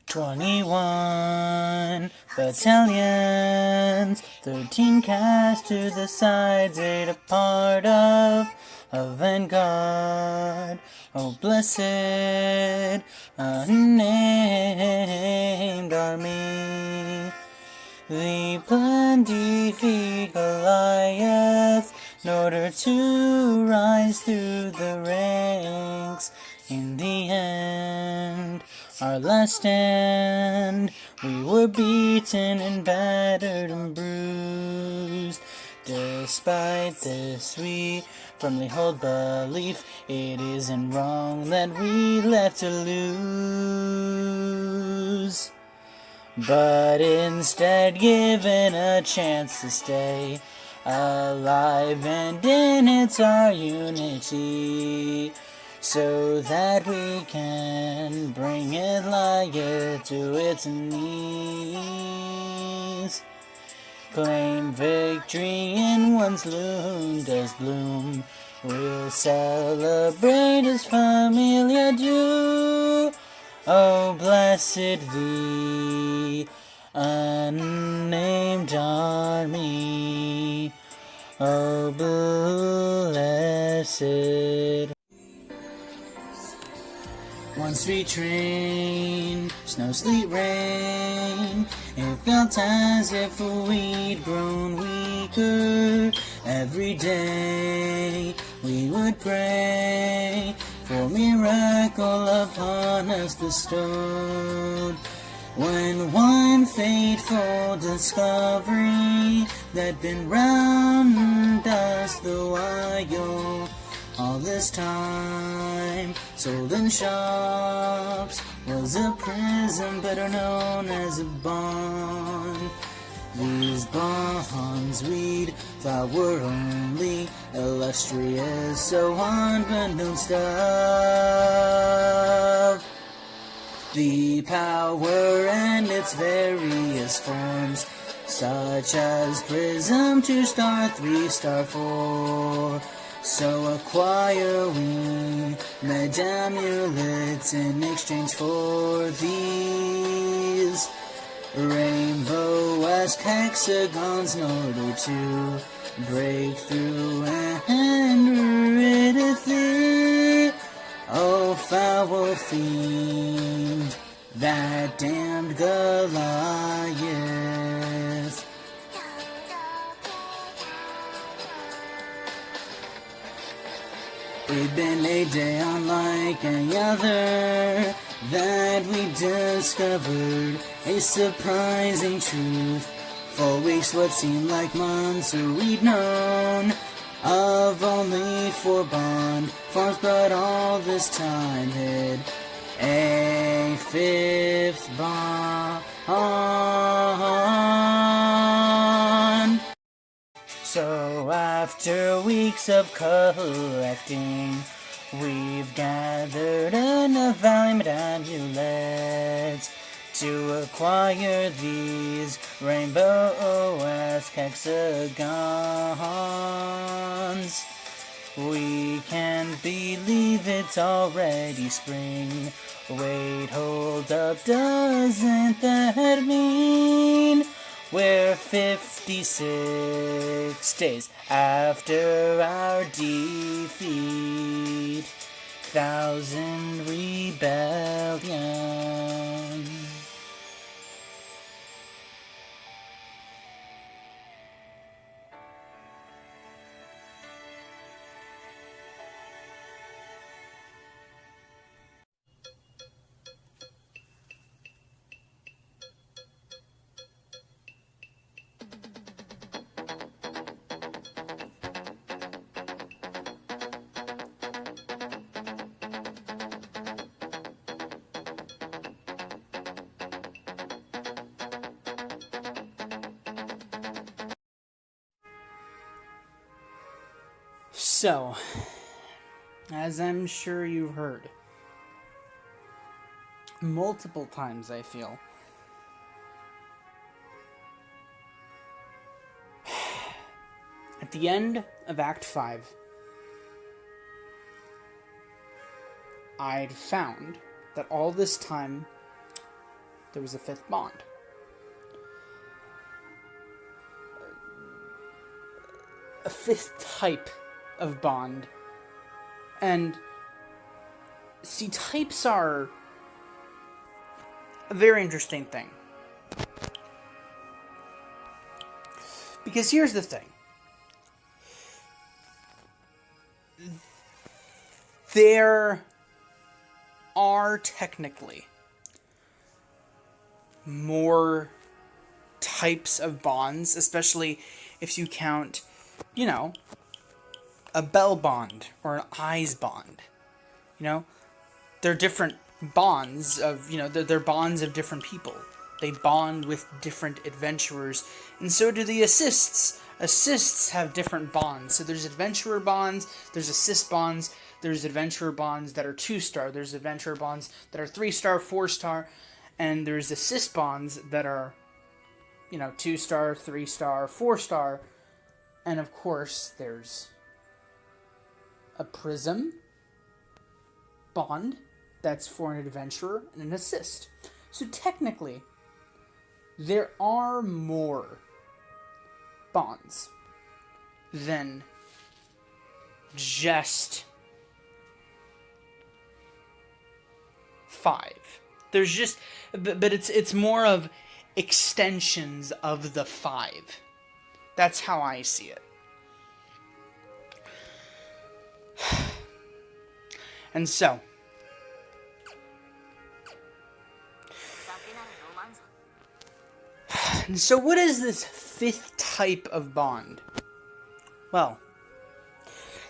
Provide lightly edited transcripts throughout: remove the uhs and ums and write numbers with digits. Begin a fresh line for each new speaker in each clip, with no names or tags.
21 battalions, 13 cast to the sides, 8 a part of a vanguard. Oh, blessed, unnamed army. The plan defeat Goliath in order to rise through the ranks. In the end, our last stand, we were beaten and battered and bruised. Despite this, we firmly hold belief it isn't wrong that we left to lose, but instead given a chance to stay alive, and in it's our unity, so that we can bring it like it to its knees. Claim victory in one's loom does bloom. We'll celebrate as familia do. Oh, blessed the unnamed army. Oh, blessed. Once we trained, snow, sleet, rain, it felt as if we'd grown weaker. Every day we would pray for miracle upon us bestowed. When one fateful discovery that been round us the while, all this time, sold in shops, was a prism better known as a bond. These bonds we'd thought were only illustrious, so unbeknownst of the power and its various forms, such as prism, 2-star, 3-star, 4. So acquire we med amulets in exchange for these rainbow-esque hexagons in order to break through and riddeth thee, O foul fiend, that damned Goliath. It'd been a day unlike any other that we discovered a surprising truth. For weeks, what seemed like months, we'd known of only 4 bond forms, but all this time hid a 5th bond. So after weeks of collecting, we've gathered enough valiant amulets to acquire these rainbow-esque hexagons. We can't believe it's already spring. Wait, hold up, doesn't that mean we're 56 days after our defeat? 1,000 rebellion. So, as I'm sure you've heard multiple times, I feel, at the end of Act 5, I'd found that all this time
there was a fifth bond. A fifth type of bond. And see, types are a very interesting thing. Because here's the thing. There are technically more types of bonds, especially if you count, you know, a bell bond or an eyes bond. You know, they're different bonds of, you know, they're bonds of different people. They bond with different adventurers, and so do the assists. Assists have different bonds. So there's adventurer bonds, there's assist bonds, there's adventurer bonds that are 2-star, there's adventurer bonds that are 3-star, 4-star, and there's assist bonds that are, you know, 2-star, 3-star, 4-star, and of course there's a Prism Bond that's for an adventurer and an assist. So technically, there are more bonds than just 5. There's just, but it's more of extensions of the 5. That's how I see it. And so, what is this 5th type of bond? Well,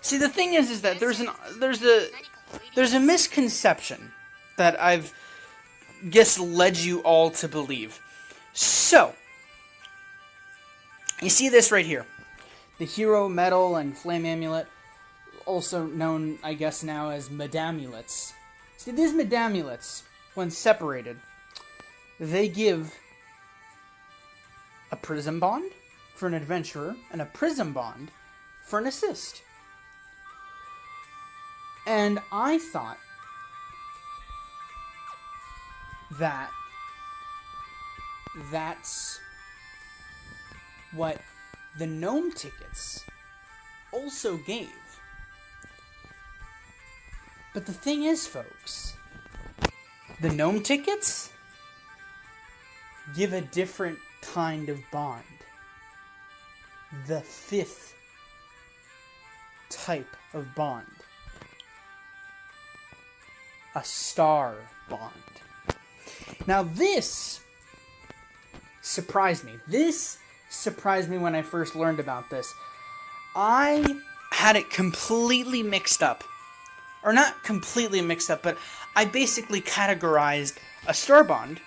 see, the thing is that there's a misconception that I've led you all to believe. So, you see this right here, the Hero Medal and Flame Amulet, also known, I guess, now as Medamulets. See, these Medamulets, when separated, they give a Prism Bond for an adventurer and a Prism Bond for an assist. And I thought that that's what the gnome tickets also gave. But the thing is, folks, the gnome tickets give a different kind of bond. The 5th type of bond. A star bond. Now this surprised me. This surprised me when I first learned about this. I had it completely mixed up. Or not completely mixed up, but I basically categorized a star bond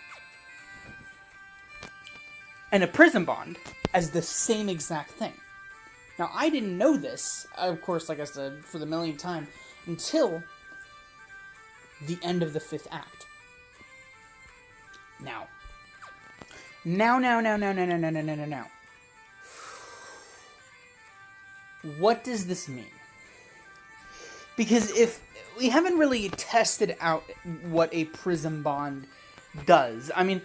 and a Prism Bond as the same exact thing. Now, I didn't know this, of course, like I said, for the millionth time, until the end of the 5th act. Now. What does this mean? Because if we haven't really tested out what a Prism Bond does, I mean,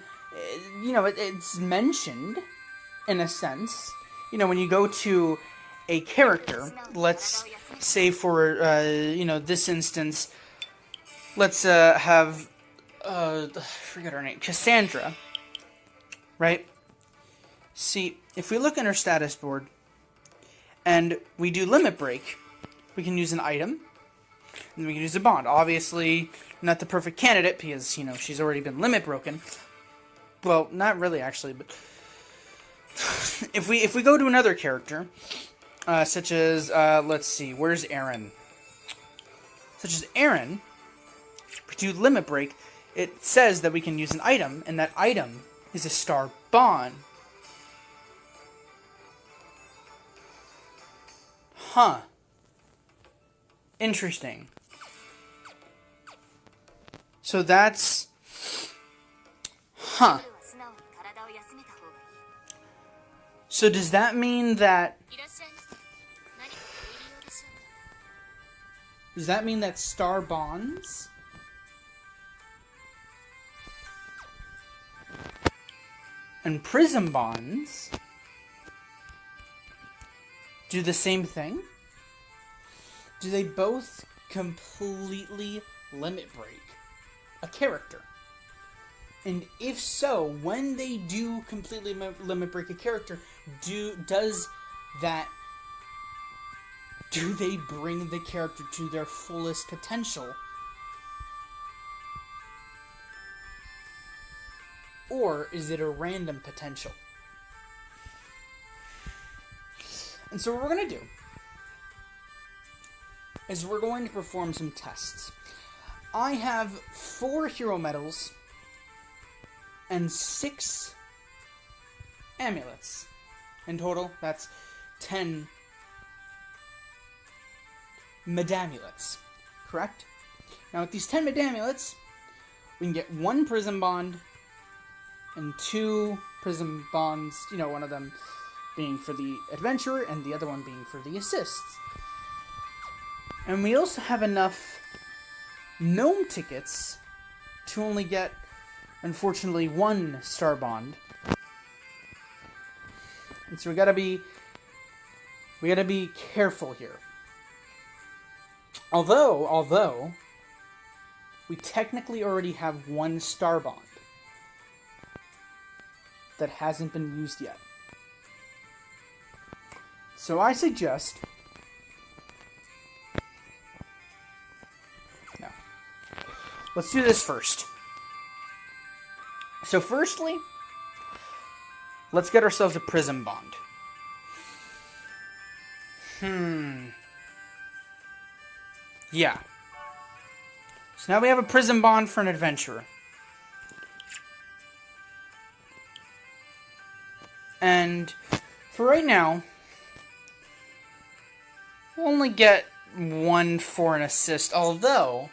you know, it's mentioned in a sense. You know, when you go to a character, let's say for, you know, this instance, let's have, I forget her name, Cassandra, right? See, if we look in her status board, and we do Limit Break, we can use an item, and we can use a bond. Obviously, not the perfect candidate, because, you know, she's already been limit broken. Well, not really, actually, but if we go to another character, such as, let's see, where's Aaron? Such as Aaron, we do Limit Break, it says that we can use an item, and that item is a star bond. Huh. Interesting. So that's... Huh. So does that mean that... Does that mean that star bonds And Prism Bonds do the same thing? Do they both completely limit break a character? And if so, when they do completely limit break a character, do they bring the character to their fullest potential? Or is it a random potential? And so what we're going to do is we're going to perform some tests. I have 4 hero medals and 6 amulets. In total, that's 10 medamulets. Correct? Now with these 10 medamulets, we can get 1 Prism Bond and 2 Prism Bonds, one of them being for the adventurer and the other one being for the assists. And we also have enough gnome tickets to only get, unfortunately, 1 Star Bond. And so we gotta be careful here. Although we technically already have 1 Star Bond that hasn't been used yet. So I suggest... No. Let's do this first. So firstly, let's get ourselves a Prism Bond. Yeah. So now we have a Prism Bond for an adventurer. And for right now, we'll only get 1 for an assist, although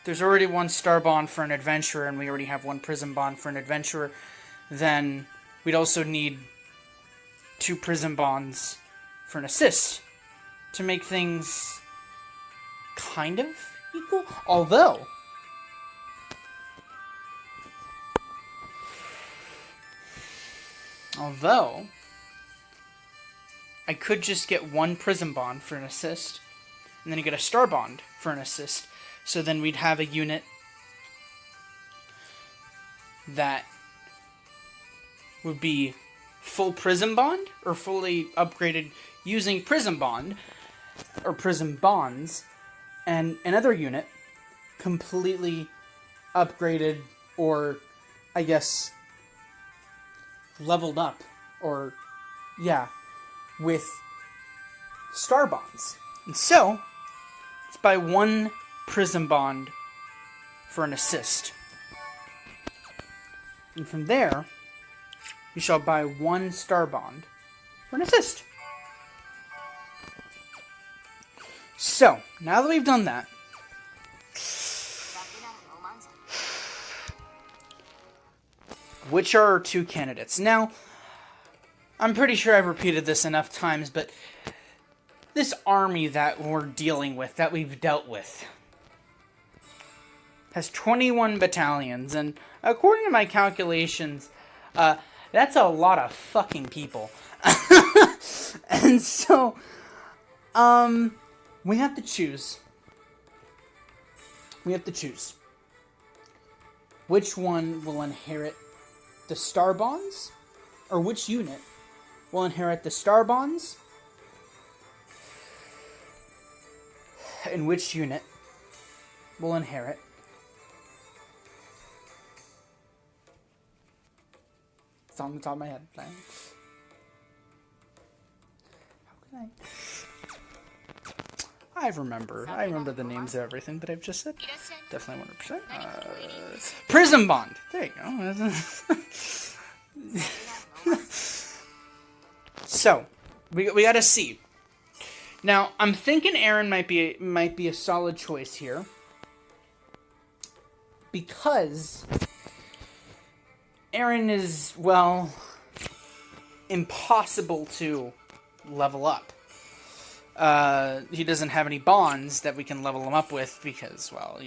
there's already 1 Star Bond for an adventurer and we already have 1 Prism Bond for an adventurer. Then we'd also need 2 Prism Bonds for an assist to make things kind of equal. Although I could just get 1 Prism Bond for an assist, and then you get a Star Bond for an assist. So then we'd have a unit that would be full Prism Bond, or fully upgraded using Prism Bond, or Prism Bonds, and another unit completely upgraded, or I guess leveled up, or yeah, with Star Bonds. And so let's buy 1 Prism Bond for an assist. And from there, we shall buy 1 Star Bond for an assist. So, now that we've done that, which are our 2 candidates? Now, I'm pretty sure I've repeated this enough times, but this army that we're dealing with, that we've dealt with, has 21 battalions, and according to my calculations, that's a lot of fucking people. And so, we have to choose. Which one will inherit the Star Bonds? Or which unit will inherit the Star Bonds? And which unit will inherit it's on the top of my head. How can I remember the names of everything that I've just said. Definitely 100%. Prism Bond. There you go. So, we gotta see. Now, I'm thinking Aaron might be a solid choice here, because Aaron is, well, impossible to level up. He doesn't have any bonds that we can level him up with because, well,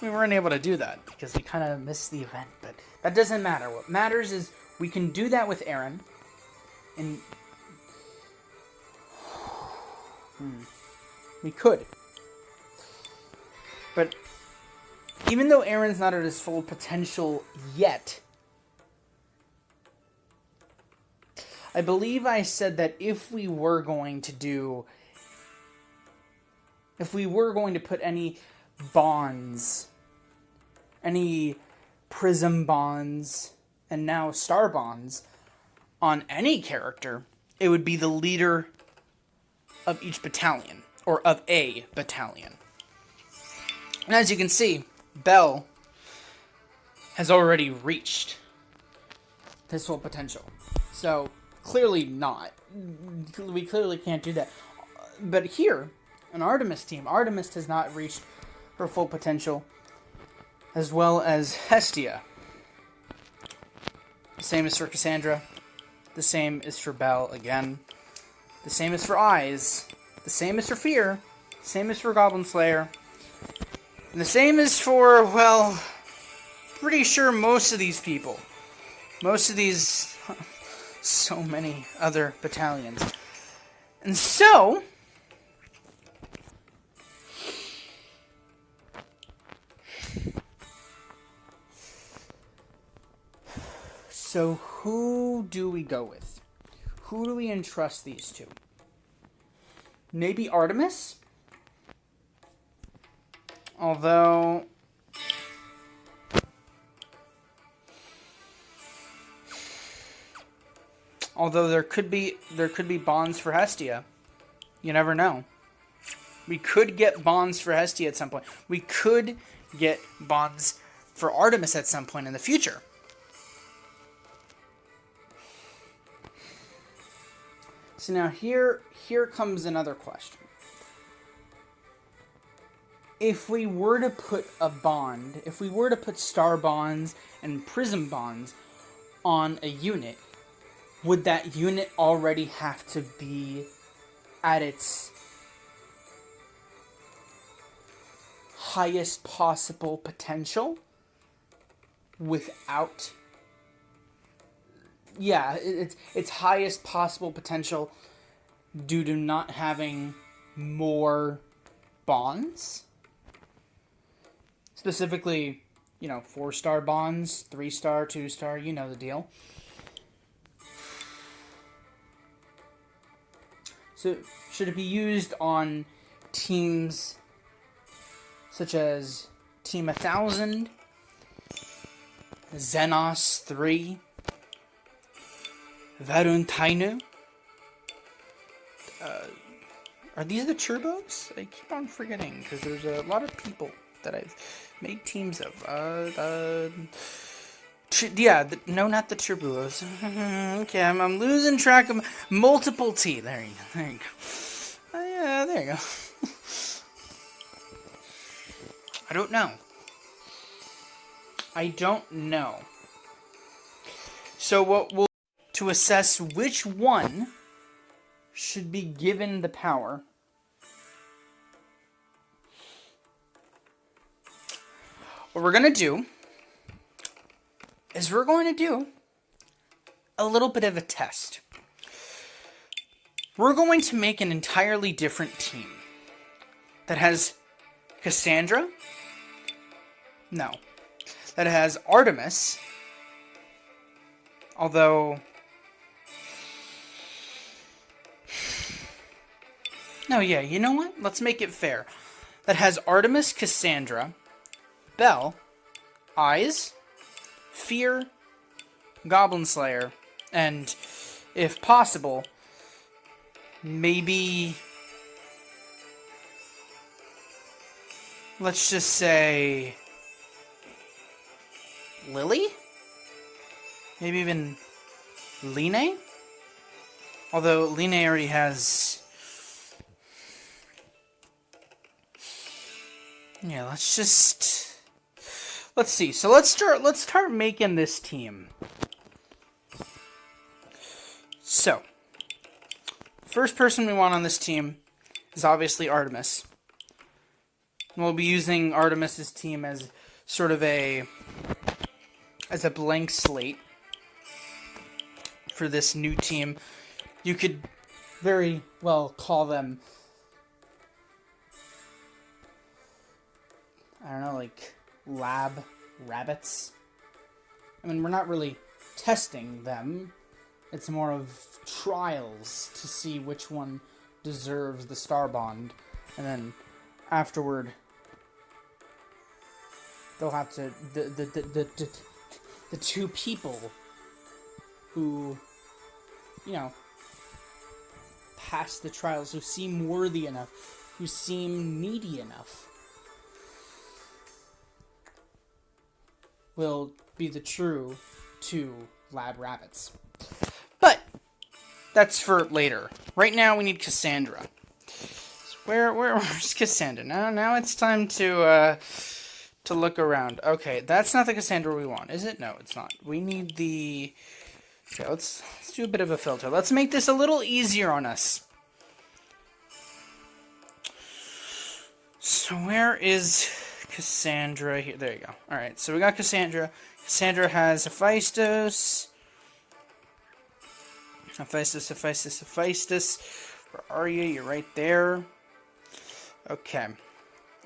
we weren't able to do that because we kind of missed the event, but That doesn't matter. What matters is we can do that with Aaron. And we could. But even though Aaron's not at his full potential yet, I believe I said that if we were going to put any bonds, any Prism Bonds, and now Star Bonds on any character, it would be the leader of each battalion, or of a battalion. And as you can see, Bell has already reached his full potential. So, clearly not. We clearly can't do that. But here, an Artemis team, Artemis has not reached her full potential, as well as Hestia. The same is for Cassandra. The same is for Bell again. The same is for Eyes. The same is for Fear. The same is for Goblin Slayer. And the same is for, well, pretty sure most of these people. Most of these, so many other battalions. And so, who do we go with? Who do we entrust these to? Maybe Artemis? Although there could be bonds for Hestia. You never know. We could get bonds for Hestia at some point. We could get bonds for Artemis at some point in the future. So now here comes another question. If we were to put a bond, if we were to put Star Bonds and Prism Bonds on a unit, would that unit already have to be at its highest possible potential without... Yeah, its highest possible potential due to not having more bonds? Specifically, 4-star bonds, 3-star, 2-star, you know the deal. So, should it be used on teams such as Team 1000, Xenos 3, Varuntainu? Are these the turbos? I keep on forgetting, because there's a lot of people that I've made teams of. No, not the turbos. Okay, I'm losing track of multiple T. There you go. Yeah, there you go. I don't know. So what we'll to assess which one should be given the power, what we're going to do is we're going to do a little bit of a test. We're going to make an entirely different team that has Cassandra. No. That has Artemis. Although... No, yeah, you know what? Let's make it fair. That has Artemis, Cassandra, Bell, Eyes, Fear, Goblin Slayer, and, if possible, maybe... Let's just say... Lily? Maybe even Line? Although Line already has... Yeah, let's see. So let's start making this team. So, first person we want on this team is obviously Artemis. We'll be using Artemis's team as sort of a as a blank slate for this new team. You could very well call them, I don't know, like lab rabbits. I mean, we're not really testing them. It's more of trials to see which one deserves the star bond. And then afterward, they'll have to, the two people who, you know, pass the trials, who seem worthy enough, who seem needy enough, will be the true two lab rabbits. But that's for later. Right now we need Cassandra. Where's Cassandra? Now it's time to look around. Okay, that's not the Cassandra we want, is it? No, it's not. We need the... Okay, let's do a bit of a filter. Let's make this a little easier on us. So where is Cassandra here? There you go. Alright, so we got Cassandra. Cassandra has Hephaestus. Hephaestus. Where are you? You're right there. Okay.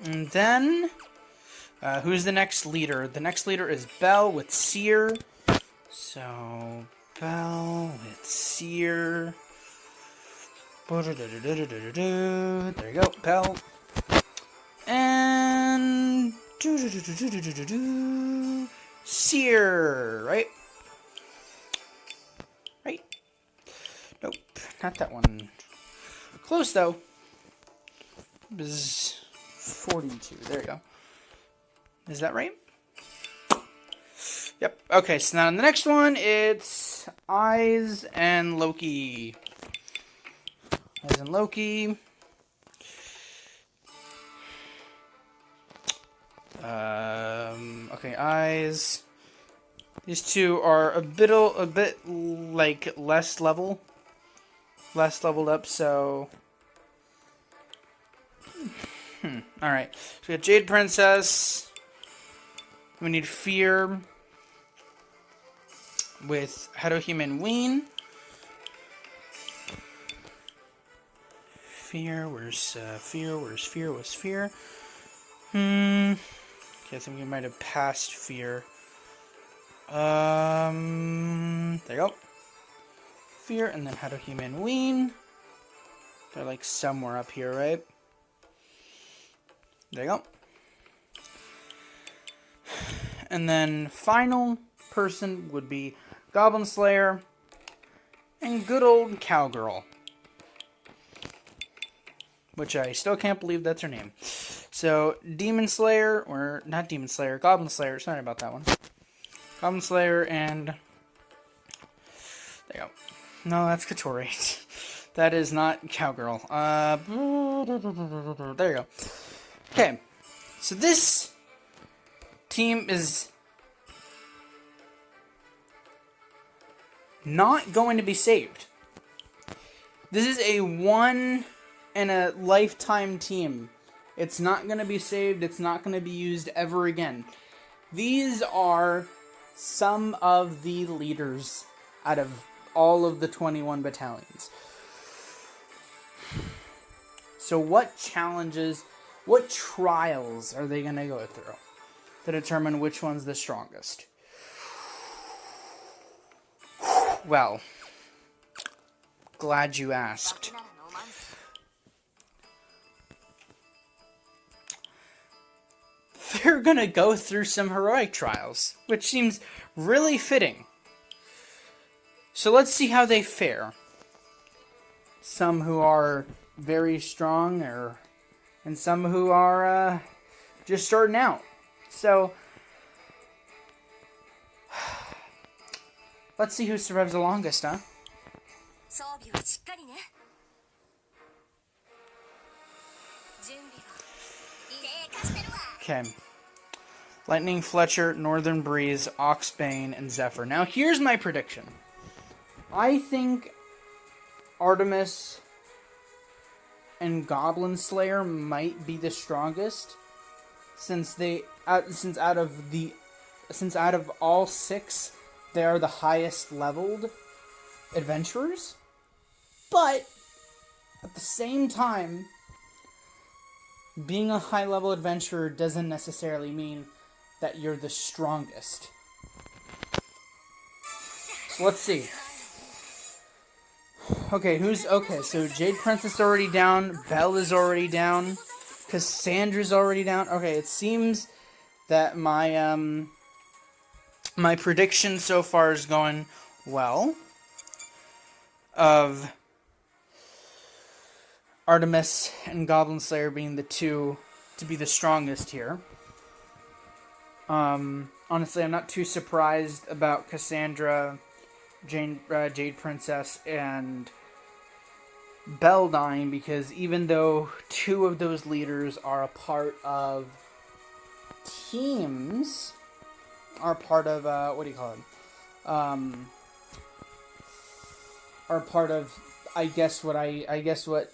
And then, who's the next leader? The next leader is Belle with Seer. So, Belle with Seer. There you go, Belle. And Seer, right? Right? Nope, not that one. Close though. It was 42. There you go. Is that right? Yep. Okay, so now in the next one, it's Eyes and Loki. Eyes and Loki. Okay, Eyes. These two are a bit like less leveled up, so... Alright, so we got Jade Princess. We need Fear with Haruhimen Ween. Fear, where's Fear? Where's Fear? Okay, I think we might have passed Fear. There you go. Fear, and then Haruhimen Ween. They're like somewhere up here, right? There you go. And then final person would be Goblin Slayer and good old Cowgirl. Which I still can't believe that's her name. So, Demon Slayer, or not Demon Slayer, Goblin Slayer, sorry about that one. Goblin Slayer and... There you go. No, that's Katori. That is not Cowgirl. There you go. Okay, so this team is not going to be saved. This is a one-in-a-lifetime team. It's not going to be saved. It's not going to be used ever again. These are some of the leaders out of all of the 21 battalions. So what challenges, what trials are they going to go through to determine which one's the strongest? Well, glad you asked. They're going to go through some heroic trials, which seems really fitting. So let's see how they fare. Some who are very strong, and some who are just starting out. So let's see who survives the longest, huh? Okay. Lightning, Fletcher, Northern Breeze, Oxbane, and Zephyr. Now here's my prediction. I think Artemis and Goblin Slayer might be the strongest, since out of the since out of all 6, they are the highest leveled adventurers. But at the same time, being a high level adventurer doesn't necessarily mean that you're the strongest. So let's see. Okay, so Jade Princess already down, Belle is already down, Cassandra's already down. Okay, it seems that my my prediction so far is going well. Of Artemis and Goblin Slayer being the 2 to be the strongest here. Honestly, I'm not too surprised about Cassandra, Jade Princess, and Belle dying, because even though 2 of those leaders are a part of teams, are part of, what do you call it? Are part of, I guess what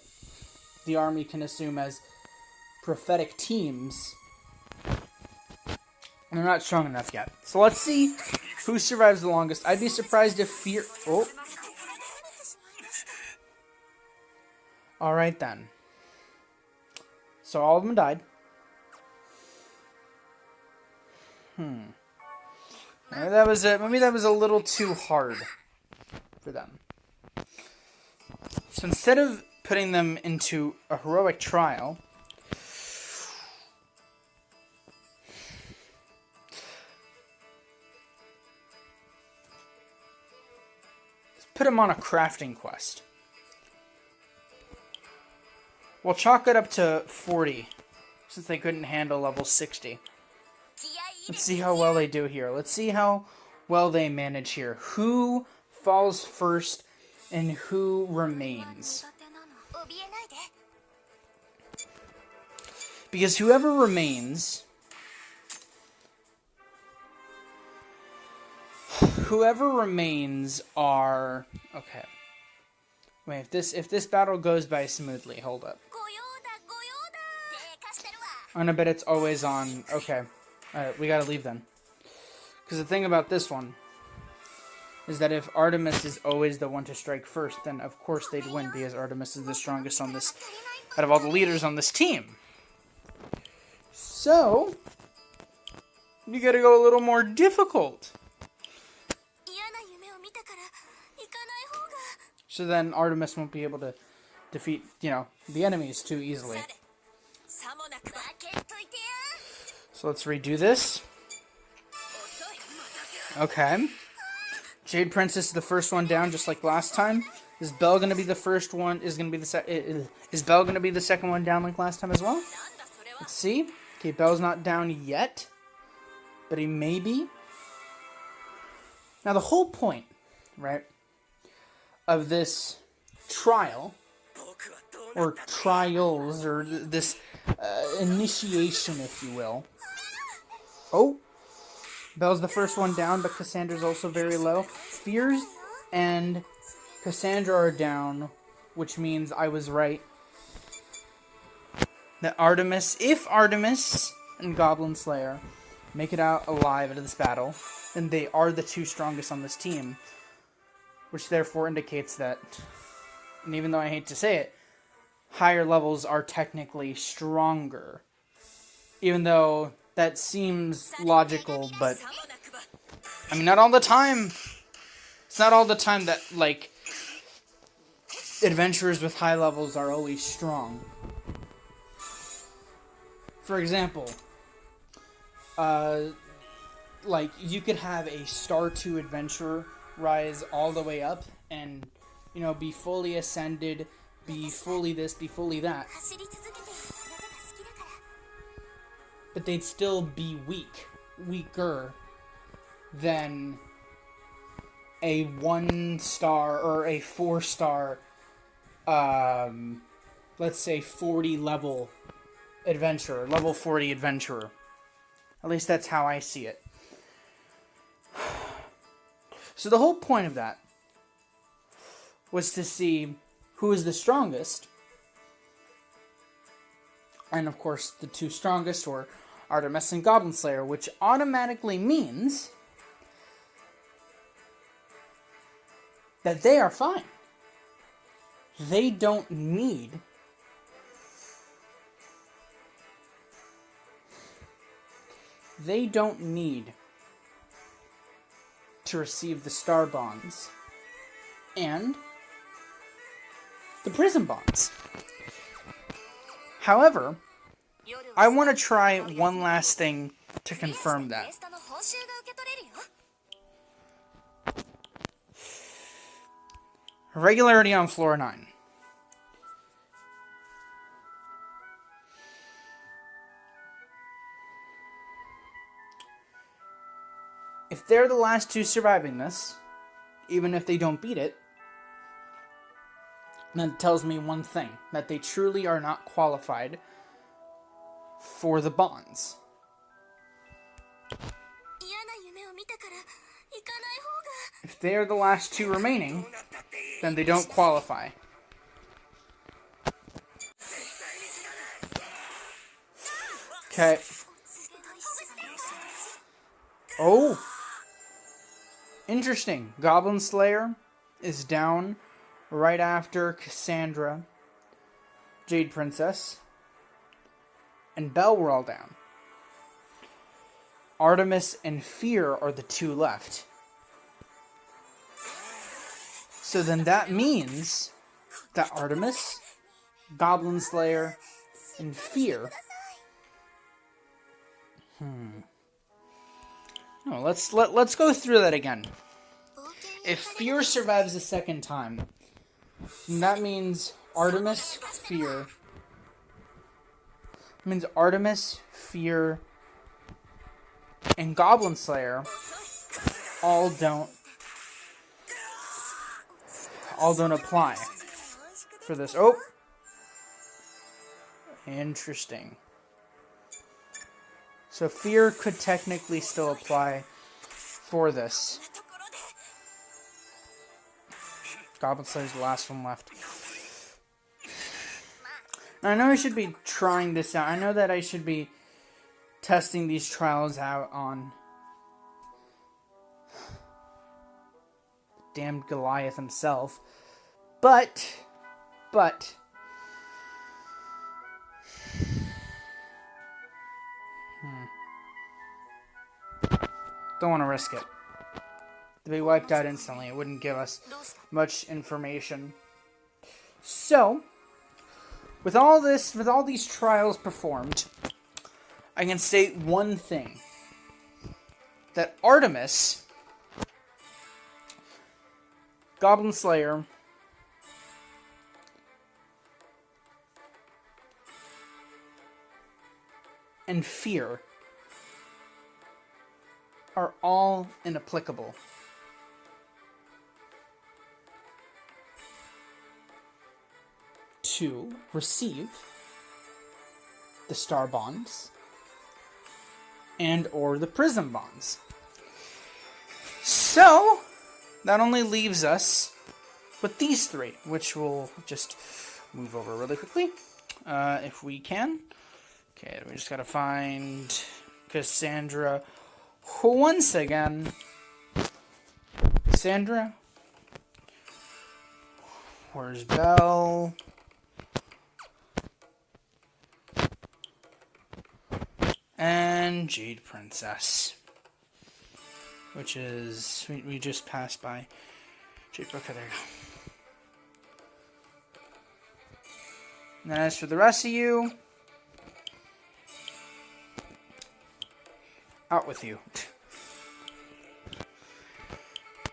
the army can assume as prophetic teams. They're not strong enough yet. So let's see who survives the longest. I'd be surprised if Fear... Oh. Alright then. So all of them died. Maybe that was a little too hard for them. So instead of putting them into a heroic trial, let's put them on a crafting quest. We'll chalk it up to 40, since they couldn't handle level 60. Let's see how well they do here. Let's see how well they manage here. Who falls first and who remains? Because whoever remains are... Okay. Wait, if this battle goes by smoothly, hold up. I'm gonna bet it's always on. Okay. Alright, we gotta leave then. Because the thing about this one is that if Artemis is always the one to strike first, then of course they'd win, because Artemis is the strongest on this, out of all the leaders on this team. So, you gotta go a little more difficult. So then Artemis won't be able to defeat, the enemies too easily. So let's redo this. Okay. Jade Princess is the first one down, just like last time. Is Belle gonna be the first one? Is Belle gonna be the second one down like last time as well? Let's see. Okay, Belle's not down yet, but he may be. Now the whole point, right, of this trial, or trials, or this initiation, if you will. Oh, Belle's the first one down, but Cassandra's also very low. Fears and Cassandra are down, which means I was right. That if Artemis and Goblin Slayer make it out alive out of this battle, then they are the 2 strongest on this team, which therefore indicates that, and even though I hate to say it, higher levels are technically stronger. Even though that seems logical, but I mean, not all the time. It's not all the time that, adventurers with high levels are always strong. For example, you could have a Star 2 adventurer rise all the way up and, be fully ascended, be fully this, be fully that. But they'd still be weaker than a 1-star or a 4-star, let's say 40 level adventurer, level 40 adventurer. At least that's how I see it. So the whole point of that was to see who is the strongest. And of course, the 2 strongest were Artemis and Goblin Slayer, which automatically means that they are fine. They don't need to receive the Star Bonds and the Prism Bonds. However, I want to try one last thing to confirm that. Regularity on floor 9. If they're the last two surviving this, even if they don't beat it, then it tells me one thing, that they truly are not qualified for the bonds. If they are the last two remaining, then they don't qualify. Okay. Oh! Interesting. Goblin Slayer is down right after Cassandra, Jade Princess, and Belle were all down. Artemis and Fear are the two left. So then that means that Artemis, Goblin Slayer, and Fear... No, let's go through that again. If Fear survives a second time, then that means Artemis, Fear... means Artemis, Fear, and Goblin Slayer all don't apply for this. Oh! Interesting. So Fear could technically still apply for this. Goblin Slayer's the last one left. Now, I know I should be trying this out. I know that I should be testing these trials out on damned Goliath himself. But don't want to risk it. To be wiped out instantly, it wouldn't give us much information. So, with all these trials performed, I can state one thing. That Artemis, Goblin Slayer, and Fear are all inapplicable to receive the Star Bonds and or the Prism Bonds. So, that only leaves us with these three, which we'll just move over really quickly, if we can. Okay, we just gotta find Cassandra once again. Cassandra? Where's Belle? And Jade Princess. Which is... We just passed by Jade Brooker. There you go. And as for the rest of you... out with you.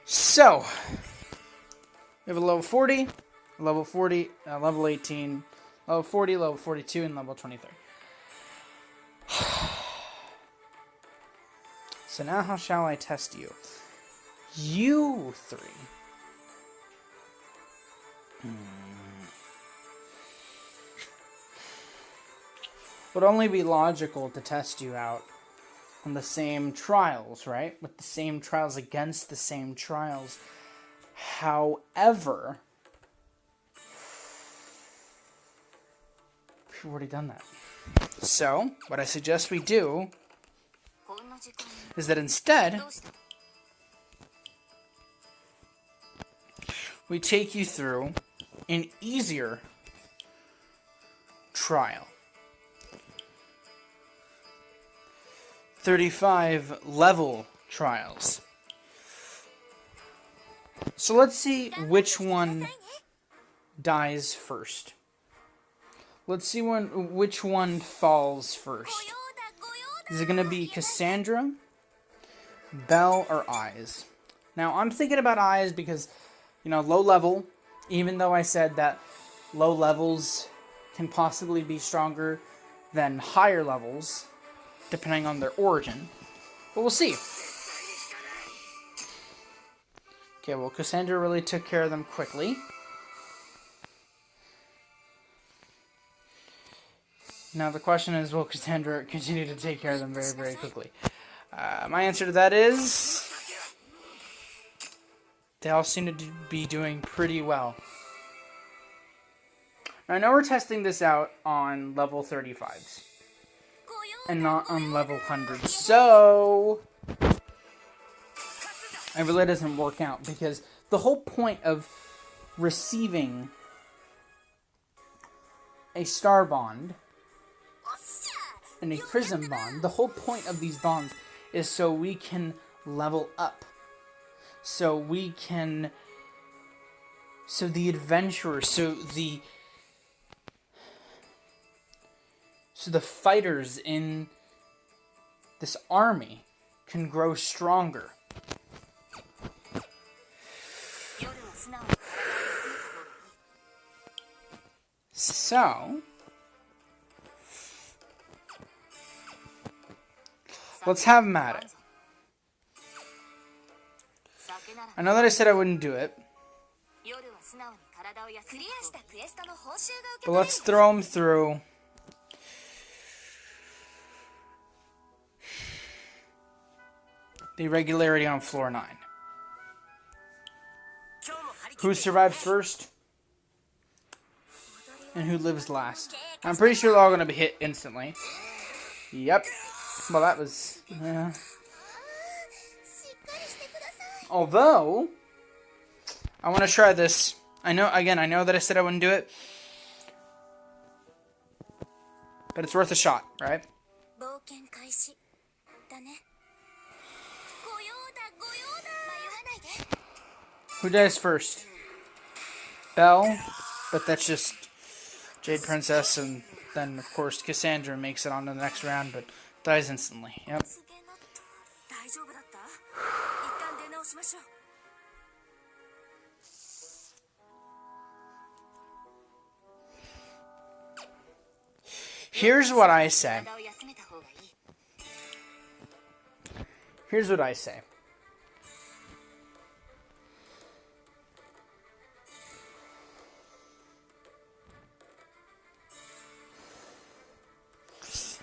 So, we have a level 40, level 40, level 18, level 40, level 42, and level 23. So now how shall I test you? You three. Would only be logical to test you out on the same trials, right? With the same trials against the same trials. However, we've already done that. So, what I suggest we do is that instead, we take you through an easier trial. 35 level trials. So let's see which one dies first. Let's see which one falls first. Is it going to be Cassandra, Belle, or Eyes? Now, I'm thinking about Eyes because, you know, low level, even though I said that low levels can possibly be stronger than higher levels, depending on their origin. But we'll see. Okay, well, Cassandra really took care of them quickly. Now the question is, will Cassandra continue to take care of them very, very quickly? My answer to that is, they all seem to be doing pretty well. Now, I know we're testing this out on level 35s, and not on level 100s, so it really doesn't work out, because the whole point of receiving a Star Bond and a Prism Bond, the whole point of these bonds is so we can level up. So we can... So the adventurers, so the fighters in this army can grow stronger. So, let's have them at it. I know that I said I wouldn't do it, but let's throw them through. The regularity on floor 9. Who survives first? And who lives last? I'm pretty sure they're all going to be hit instantly. Yep. Well, that was... Although, I want to try this. I know that I said I wouldn't do it. But it's worth a shot, right? Who dies first? Belle, but that's just Jade Princess, and then of course Cassandra makes it on to the next round, but dies instantly. Yep. Here's what I say. Here's what I say.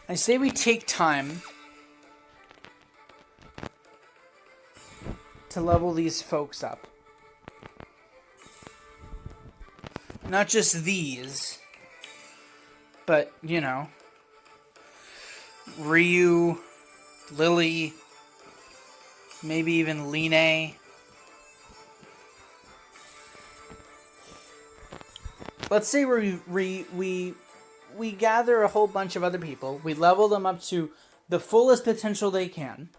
I say we take time to level these folks up. Not just these, but, you know, Ryu, Lily, maybe even Line. Let's say we gather a whole bunch of other people, we level them up to the fullest potential they can.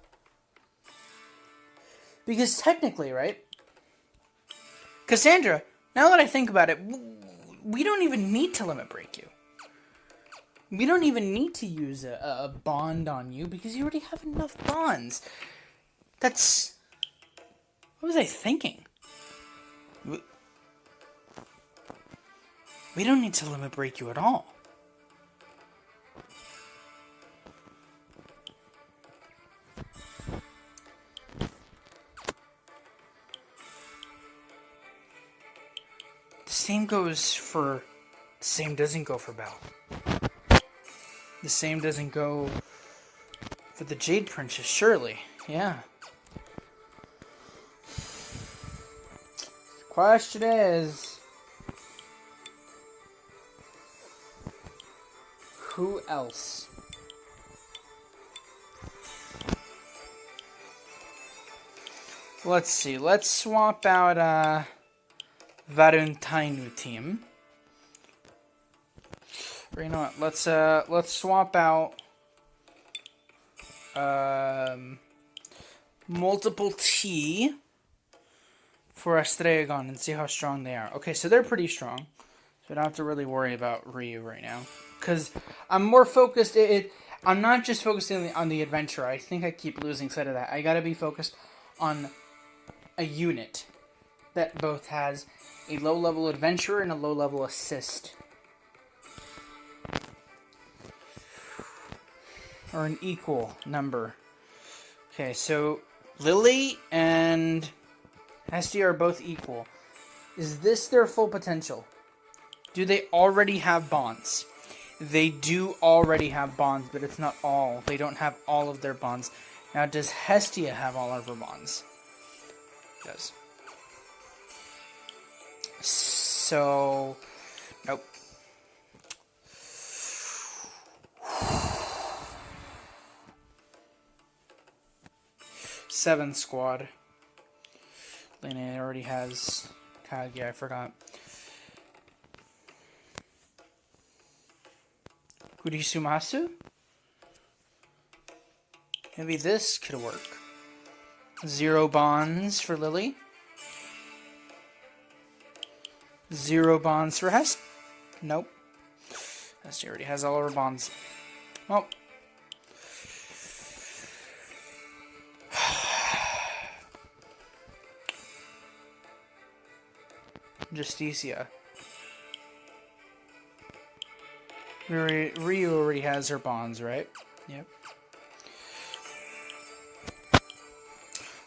Because technically, right? Cassandra, now that I think about it, we don't even need to limit break you. We don't even need to use a bond on you because you already have enough bonds. That's... What was I thinking? We don't need to limit break you at all. Same doesn't go for Belle. The same doesn't go for the Jade Princess, surely. Yeah. The question is, who else Let's see. Let's swap out Valentine team. Or you know what? Let's swap out multiple T for Astragon and see how strong they are. Okay, so they're pretty strong. So I don't have to really worry about Ryu right now. Because I'm more focused... I'm not just focusing on the adventure. I think I keep losing sight of that. I gotta be focused on a unit that both has a low-level adventurer and a low-level assist. Or an equal number. Okay, so Lily and Hestia are both equal. Is this their full potential? Do they already have bonds? They do already have bonds, but it's not all. They don't have all of their bonds. Now, does Hestia have all of her bonds? It does. So, nope. Seven squad. Lena already has Kage, I forgot. Kurisumasu? Maybe this could work. 0 bonds for Lily. 0 bonds for Hest. Nope. Hestia already has all of her bonds. Well. Justicia. Ryu already has her bonds, right? Yep.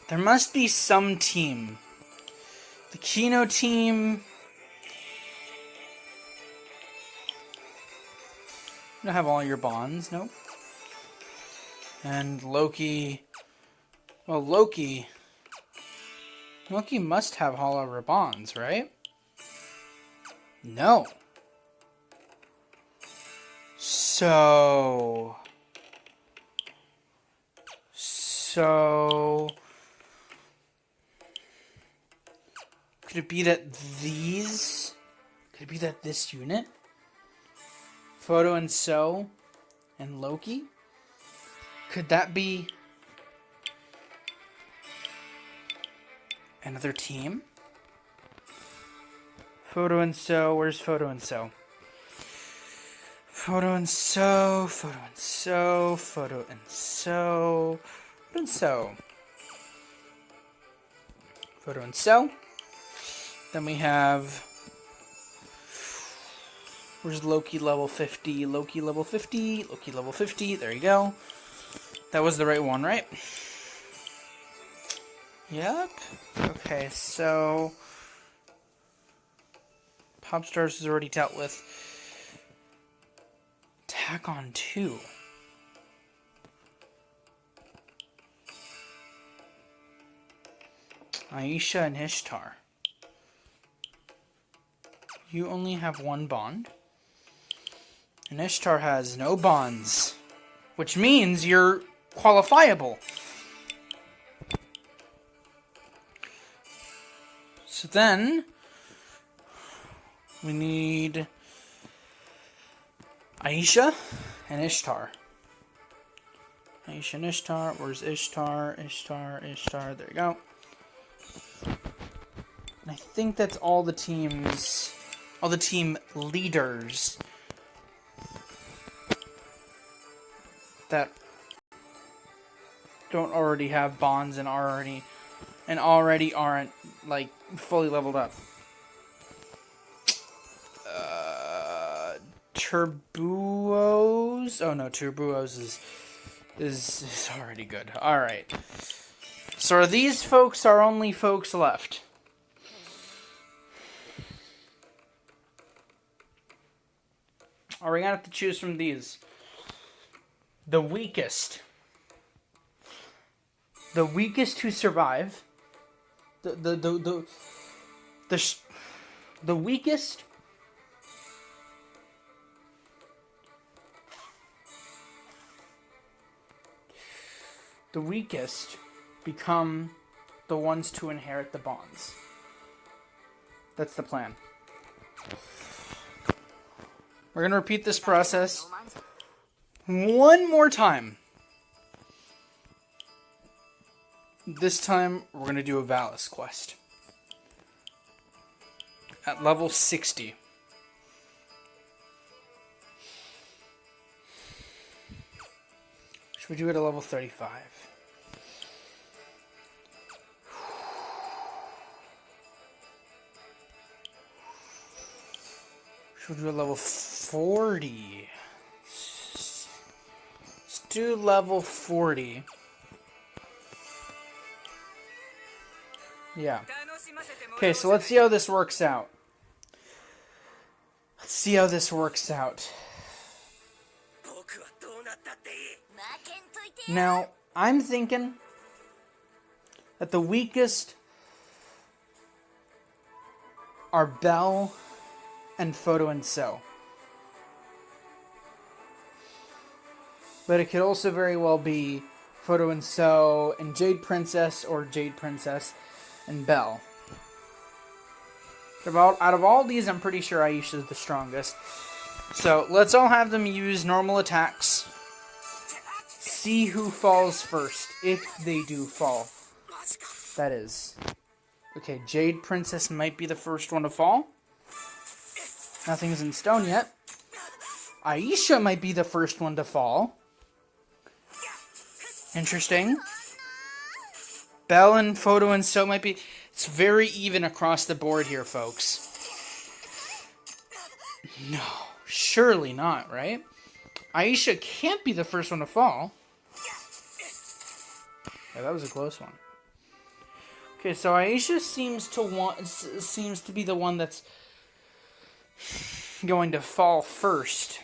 There must be some team. The Kino team... You don't have all your bonds, nope. And Loki... Well, Loki must have all of her bonds, right? No. So... Could it be that these... Could it be that this unit? Photo and So and Loki? Could that be another team? Photo and So, where's Photo and So? Photo and So, Photo and So, Photo and So, Photo and So. Photo and So. Then we have... Where's Loki level 50? Loki level 50, Loki level 50, there you go. That was the right one, right? Yep. Okay, so... Pop Stars is already dealt with. Attack on 2. Aisha and Ishtar. You only have 1 bond. And Ishtar has no bonds. Which means you're qualifiable. So then... we need... Aisha and Ishtar. Aisha and Ishtar. Where's Ishtar? Ishtar, Ishtar. There you go. And I think that's all the teams... all the team leaders that don't already have bonds and already aren't like fully leveled up. Turbuos? Oh no, Turbuos is already good. All right. So are these folks our only folks left? Are we gonna have to choose from these? The weakest who survive. The weakest. The weakest become the ones to inherit the bonds. That's the plan. We're going to repeat this process one more time. This time, we're going to do a Valis quest. At level 60. Should we do it at level 35? Should we do a level 40? Let's do level 40. Yeah. Okay, so let's see how this works out. Let's see how this works out. Now, I'm thinking that the weakest are Belle and Photo and So. But it could also very well be Photo and So and Jade Princess, or Jade Princess and Belle. Out of all these, I'm pretty sure Aisha's the strongest. So let's all have them use normal attacks. See who falls first, if they do fall. That is. Okay, Jade Princess might be the first one to fall. Nothing's in stone yet. Aisha might be the first one to fall. Interesting. Belle and Photo and So might be... It's very even across the board here, folks. No, surely not, right? Aisha can't be the first one to fall. Yeah, that was a close one. Okay, so Aisha seems to be the one that's going to fall first.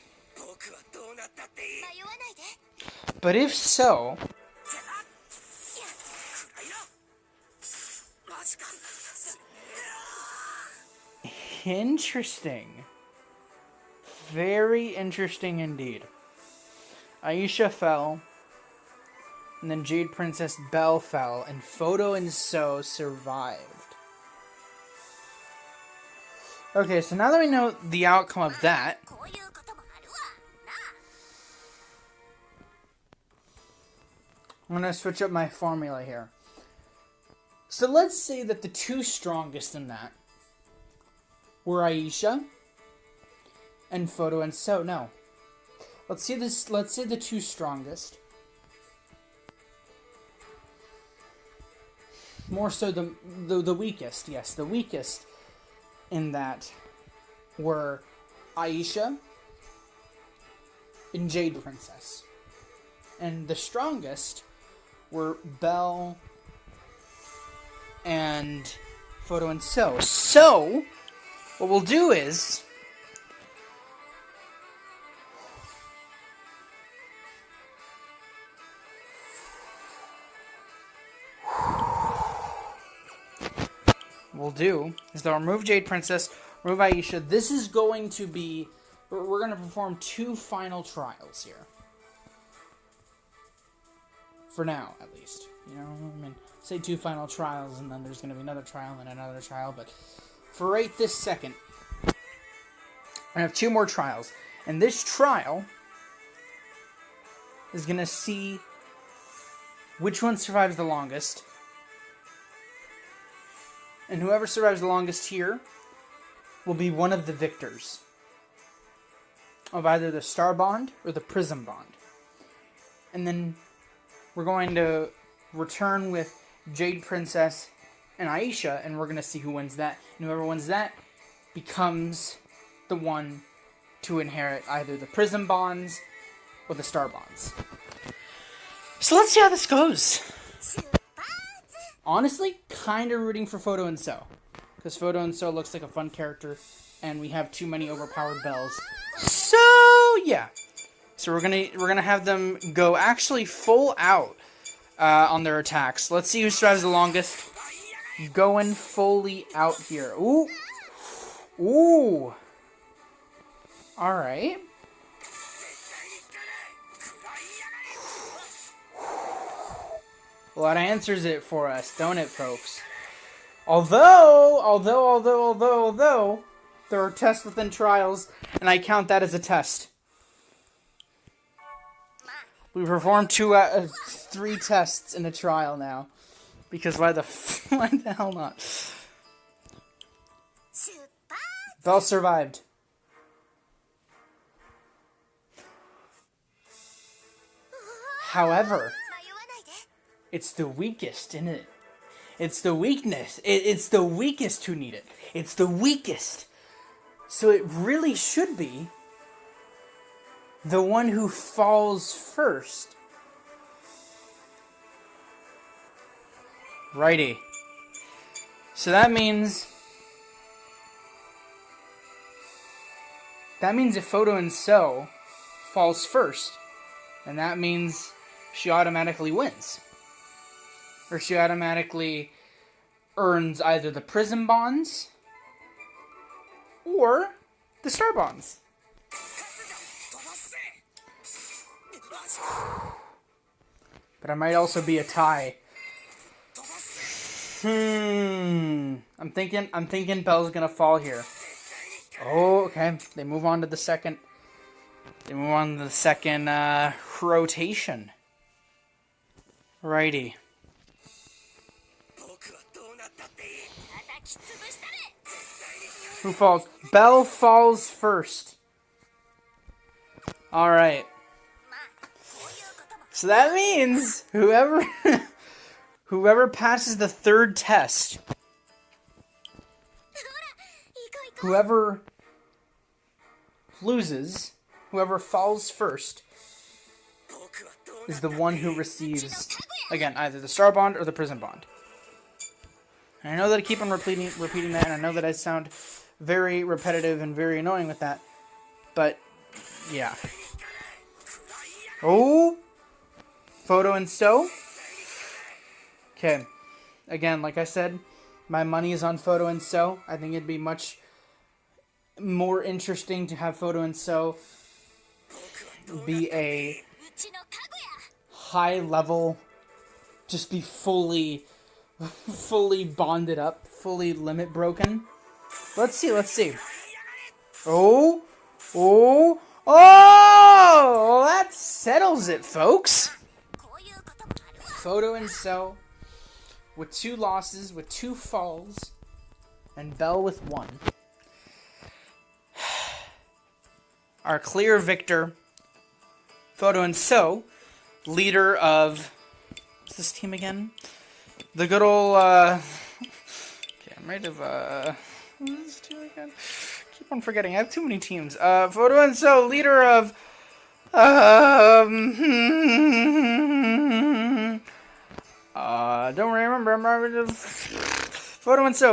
But if so... Interesting. Very interesting indeed. Aisha fell, and then Jade Princess Belle fell, and Photo and So survived. Okay, so now that we know the outcome of that, I'm going to switch up my formula here. So let's say that the two strongest in that were Aisha and Photo and So. No. Let's say the two strongest. More so the weakest. Yes, the weakest in that were Aisha and Jade Princess. And the strongest were Belle and Photo and So. So, what we'll do is... they'll remove Jade Princess, remove Aisha. This is going to be... We're going to perform two final trials here. For now, at least. You know, I mean, say two final trials, and then there's going to be another trial and another trial, but for right this second, I have two more trials. And this trial is going to see which one survives the longest. And whoever survives the longest here will be one of the victors of either the Star Bond or the Prism Bond. And then we're going to return with Jade Princess and Aisha, and we're going to see who wins that. And whoever wins that becomes the one to inherit either the Prism Bonds or the Star Bonds. So let's see how this goes. Honestly, kind of rooting for Photo and So, because Photo and So looks like a fun character, and we have too many overpowered bells. So yeah, so we're gonna have them go actually full out on their attacks. Let's see who survives the longest. Going fully out here. Ooh, ooh. All right. Well, that answers it for us, don't it, folks? Although, there are tests within trials, and I count that as a test. We performed 3 tests in a trial now. Because why the hell not? Belle survived. However, it's the weakest, isn't it? It's the weakness. It's the weakest who need it. It's the weakest. So it really should be the one who falls first. Righty. So that means if Photo and So falls first, and that means she automatically wins. Or she automatically earns either the Prism Bonds or the Star Bonds. But it might also be a tie. I'm thinking Belle's gonna fall here. Oh, okay. They move on to the second. Rotation. Righty. Who falls? Belle falls first. All right. So that means whoever passes the 3rd test, whoever loses, whoever falls first, is the one who receives, again, either the Star Bond or the Prism Bond. And I know that I keep on repeating that, and I know that I sound very repetitive and very annoying with that, but yeah. Oh, Photo and So. Okay, again, like I said, my money is on Photo and So. I think it'd be much more interesting to have Photo and So be a high level, just be fully bonded up, fully limit broken. Let's see. Oh, that settles it, folks. Photo and So with 2 losses, with 2 falls, and Belle with 1. Our clear victor, Photo and So, leader of... What's this team again? The good old... Okay, I might have... What's this team again? Keep on forgetting. I have too many teams. Photo and So, leader of... don't remember. Photo and So,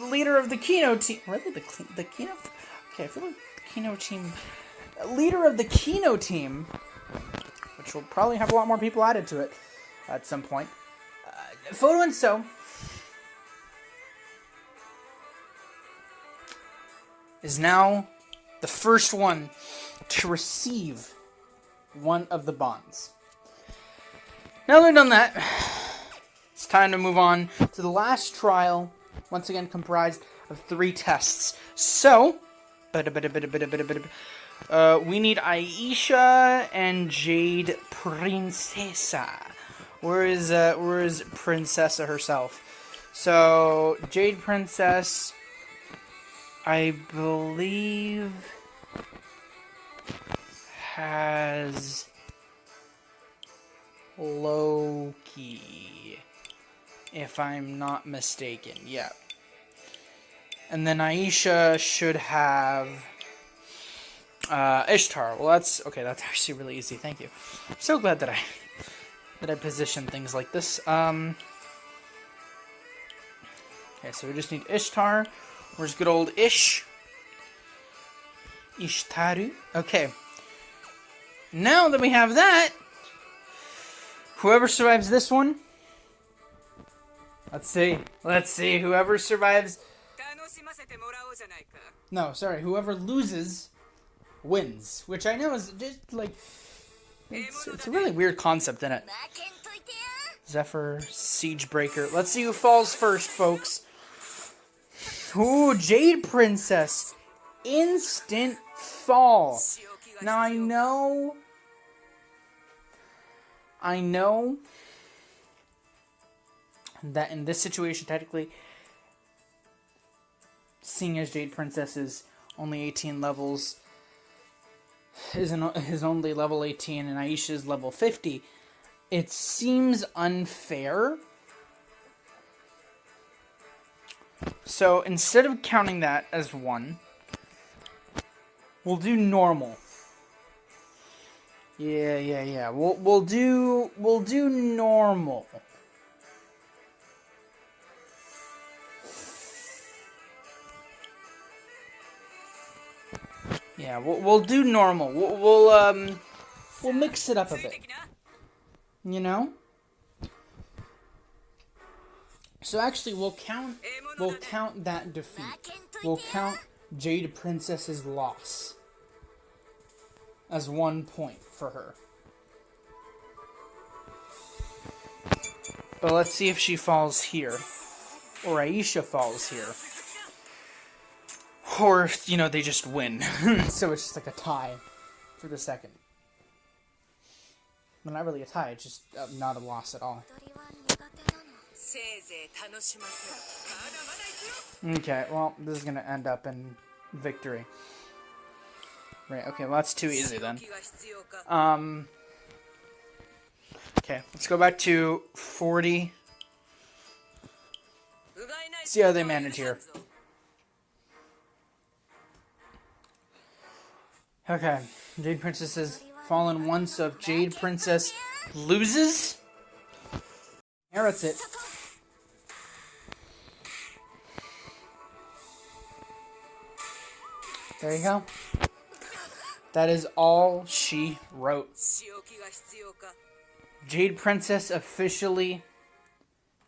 leader of the Kino team. Really, the Kino? Okay, I feel like the Kino team. Leader of the Kino team, which will probably have a lot more people added to it at some point. Photo and So is now the first one to receive one of the bonds. Now that we've done that, it's time to move on to the last trial, once again comprised of 3 tests. So, we need Aisha and Jade Princesa. Where is Princesa herself? So, Jade Princess, I believe, has Loki, if I'm not mistaken. Yeah. And then Aisha should have Ishtar. Well, that's actually really easy. Thank you. I'm so glad that I position things like this. Okay, so we just need Ishtar. Where's good old Ishtaru? Okay. Now that we have that, whoever survives this one, let's see, whoever survives, whoever loses, wins, which I know is just like, It's a really weird concept, isn't it? Zephyr, Siegebreaker. Let's see who falls first, folks. Ooh, Jade Princess. Instant fall. Now, I know that in this situation, technically, seeing as Jade Princess is only 18 levels, is only level 18 and Aisha's level 50, it seems unfair. So instead of counting that as one, we'll do normal. Yeah. We'll do normal. Yeah, we'll do normal. We'll mix it up a bit. You know? So actually, we'll count that defeat. We'll count Jade Princess's loss as 1 point for her. But let's see if she falls here, or Aisha falls here, or if, they just win. So it's just like a tie for the second. Well, not really a tie, it's just not a loss at all. Okay, well, this is gonna end up in victory. Right, okay, well, that's too easy then. Okay, let's go back to 40. See how they manage here. Okay, Jade Princess has fallen once, so if Jade Princess loses, inherits it. There you go. That is all she wrote. Jade Princess officially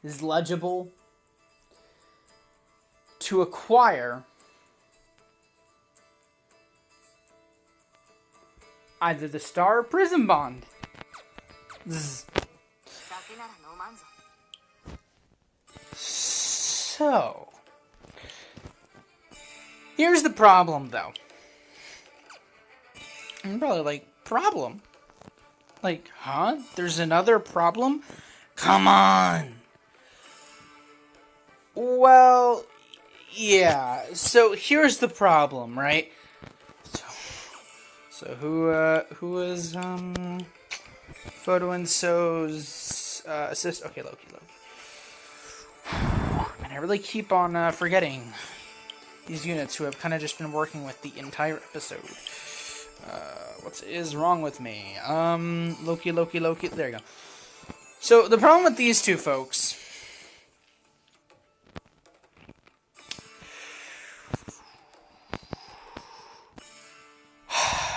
is legible to acquire either the star or Prism Bond. Zzz. So, here's the problem, though. I'm probably like, problem? Like, huh? There's another problem? Come on! Well, yeah. So here's the problem, right? So who is Photo and So's assist? Okay, Loki. Man, I really keep on forgetting these units who have kind of just been working with the entire episode. What is wrong with me? Loki. There you go. So the problem with these two folks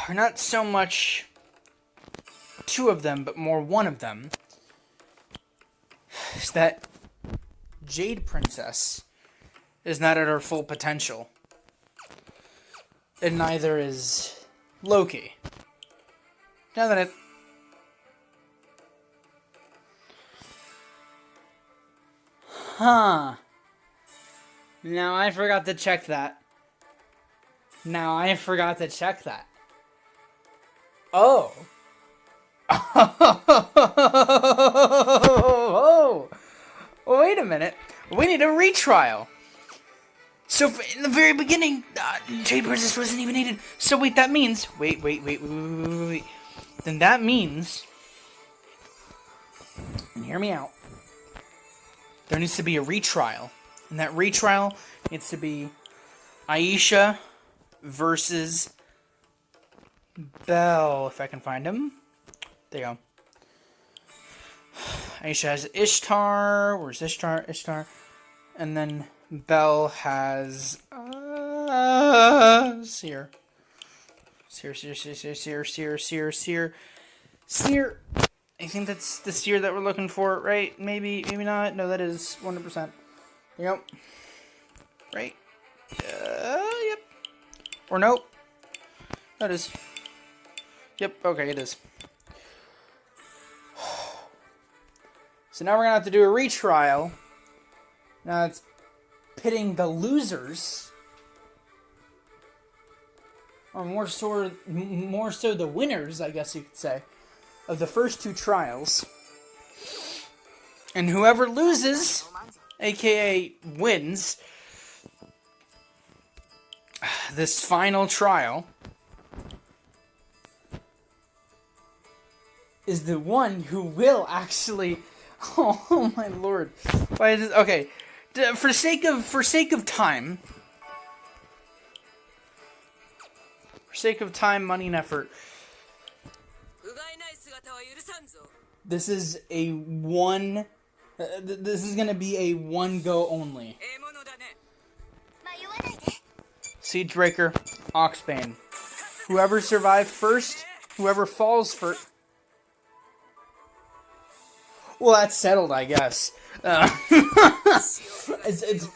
are not so much two of them, but more one of them, is that Jade Princess is not at her full potential. And neither is Loki. Now that Now I forgot to check that. Oh. Oh. Wait a minute. We need a retrial. So in the very beginning, Jade Princess wasn't even needed. So wait, that means... Wait. Then that means... And hear me out. There needs to be a retrial. And that retrial needs to be Aisha versus Belle, if I can find him. There you go. Aisha has Ishtar. Where's Ishtar? And then Belle has Seer. Seer. I think that's the Seer that we're looking for, right? Maybe not. No, that is 100%. Yep. Right. Yep. Or nope. That is. Yep. Okay, it is. So now we're going to have to do a retrial. Now it's pitting the losers, or more so the winners, I guess you could say, of the first 2 trials. And whoever loses, aka wins, this final trial is the one who will actually... Oh my lord. Okay, for sake of time, money, and effort, this is a one. This is gonna be a one go only. Siege Breaker, Oxbane. Whoever survives first, whoever falls first. Well, that's settled, I guess. It's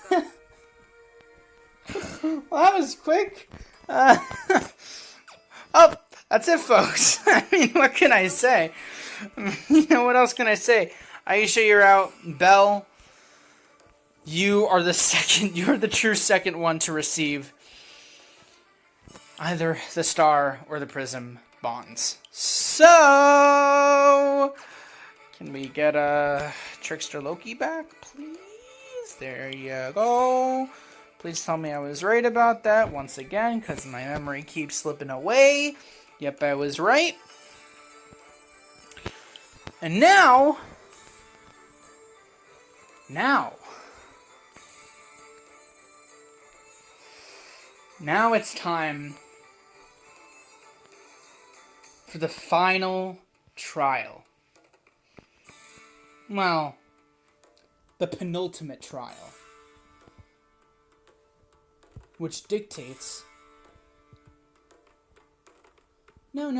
well, that was quick. Oh, that's it, folks. I mean, what can I say? You know, what else can I say? Aisha, you're out. Belle, you are the second. You're the true second one to receive either the star or the prism bonds. So, can we get a Trickster Loki back, please? There you go. Please tell me I was right about that once again, because my memory keeps slipping away. Yep, I was right. And now it's time for the final trial. Well, the penultimate trial, which dictates... No.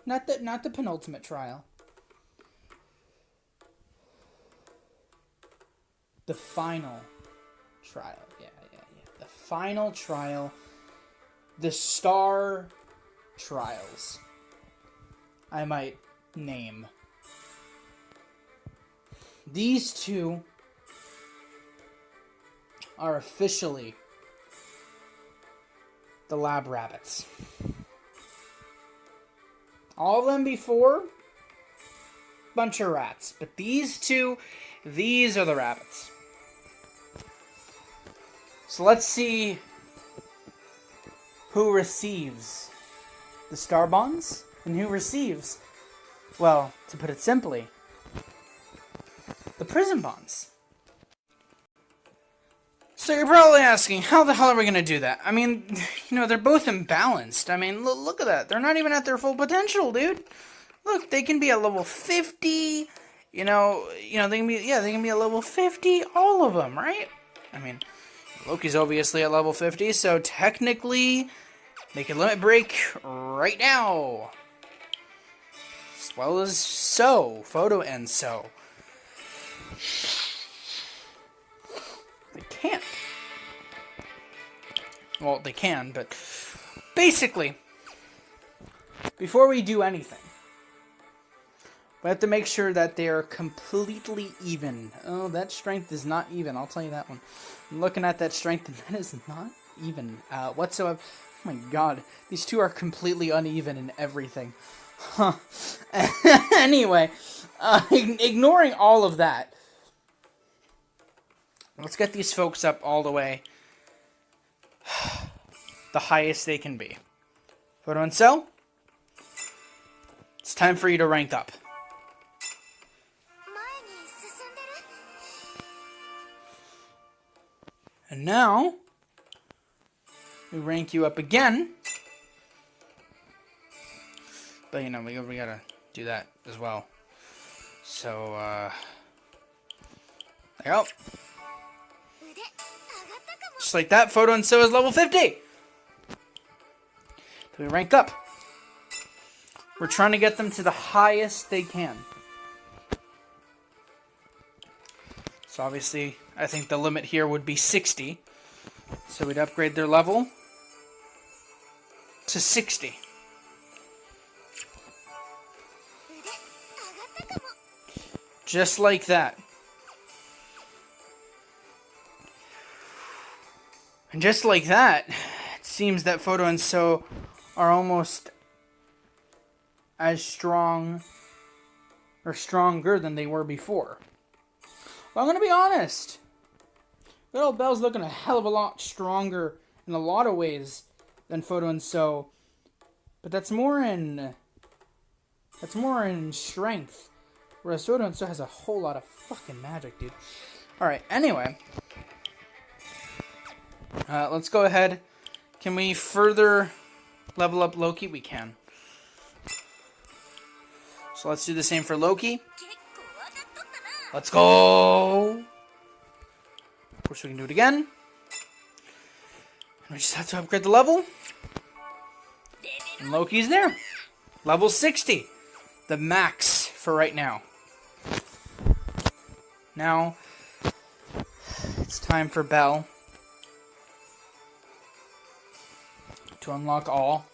Not the penultimate trial. The final trial. Yeah. The final trial. The star trials, I might name. These 2 are officially the lab rabbits. All of them before, bunch of rats. But these 2, these are the rabbits. So let's see who receives the star bonds and who receives, well, to put it simply, the prism bonds. So you're probably asking, how the hell are we going to do that? I mean, you know, they're both imbalanced. I mean, look at that. They're not even at their full potential, dude. Look, they can be at level 50. You know, they can be at level 50. All of them, right? I mean, Loki's obviously at level 50, so technically they can limit break right now. As well as So, Photo and So. They can't. Well, they can, but basically, before we do anything, we have to make sure that they are completely even. Oh, that strength is not even. I'll tell you that one. I'm looking at that strength, and that is not even whatsoever. Oh my god. These 2 are completely uneven in everything. Huh. Anyway, ignoring all of that, let's get these folks up all the way. The highest they can be. Photo and So, it's time for you to rank up. And now, we rank you up again. But, you know, we gotta do that as well. So, there you go. Just like that, Photo and So is level 50. So we rank up. We're trying to get them to the highest they can. So obviously, I think the limit here would be 60. So we'd upgrade their level to 60. Just like that. And just like that, it seems that Photo and So are almost as strong or stronger than they were before. Well, I'm going to be honest. Good old Belle's looking a hell of a lot stronger in a lot of ways than Photo and So. But that's more in strength. Whereas Photo and So has a whole lot of fucking magic, dude. Alright, anyway. Let's go ahead. Can we further level up Loki? We can. So let's do the same for Loki. Let's go! Of course we can do it again. And we just have to upgrade the level. And Loki's there. Level 60. The max for right now. Now, it's time for Belle to unlock all.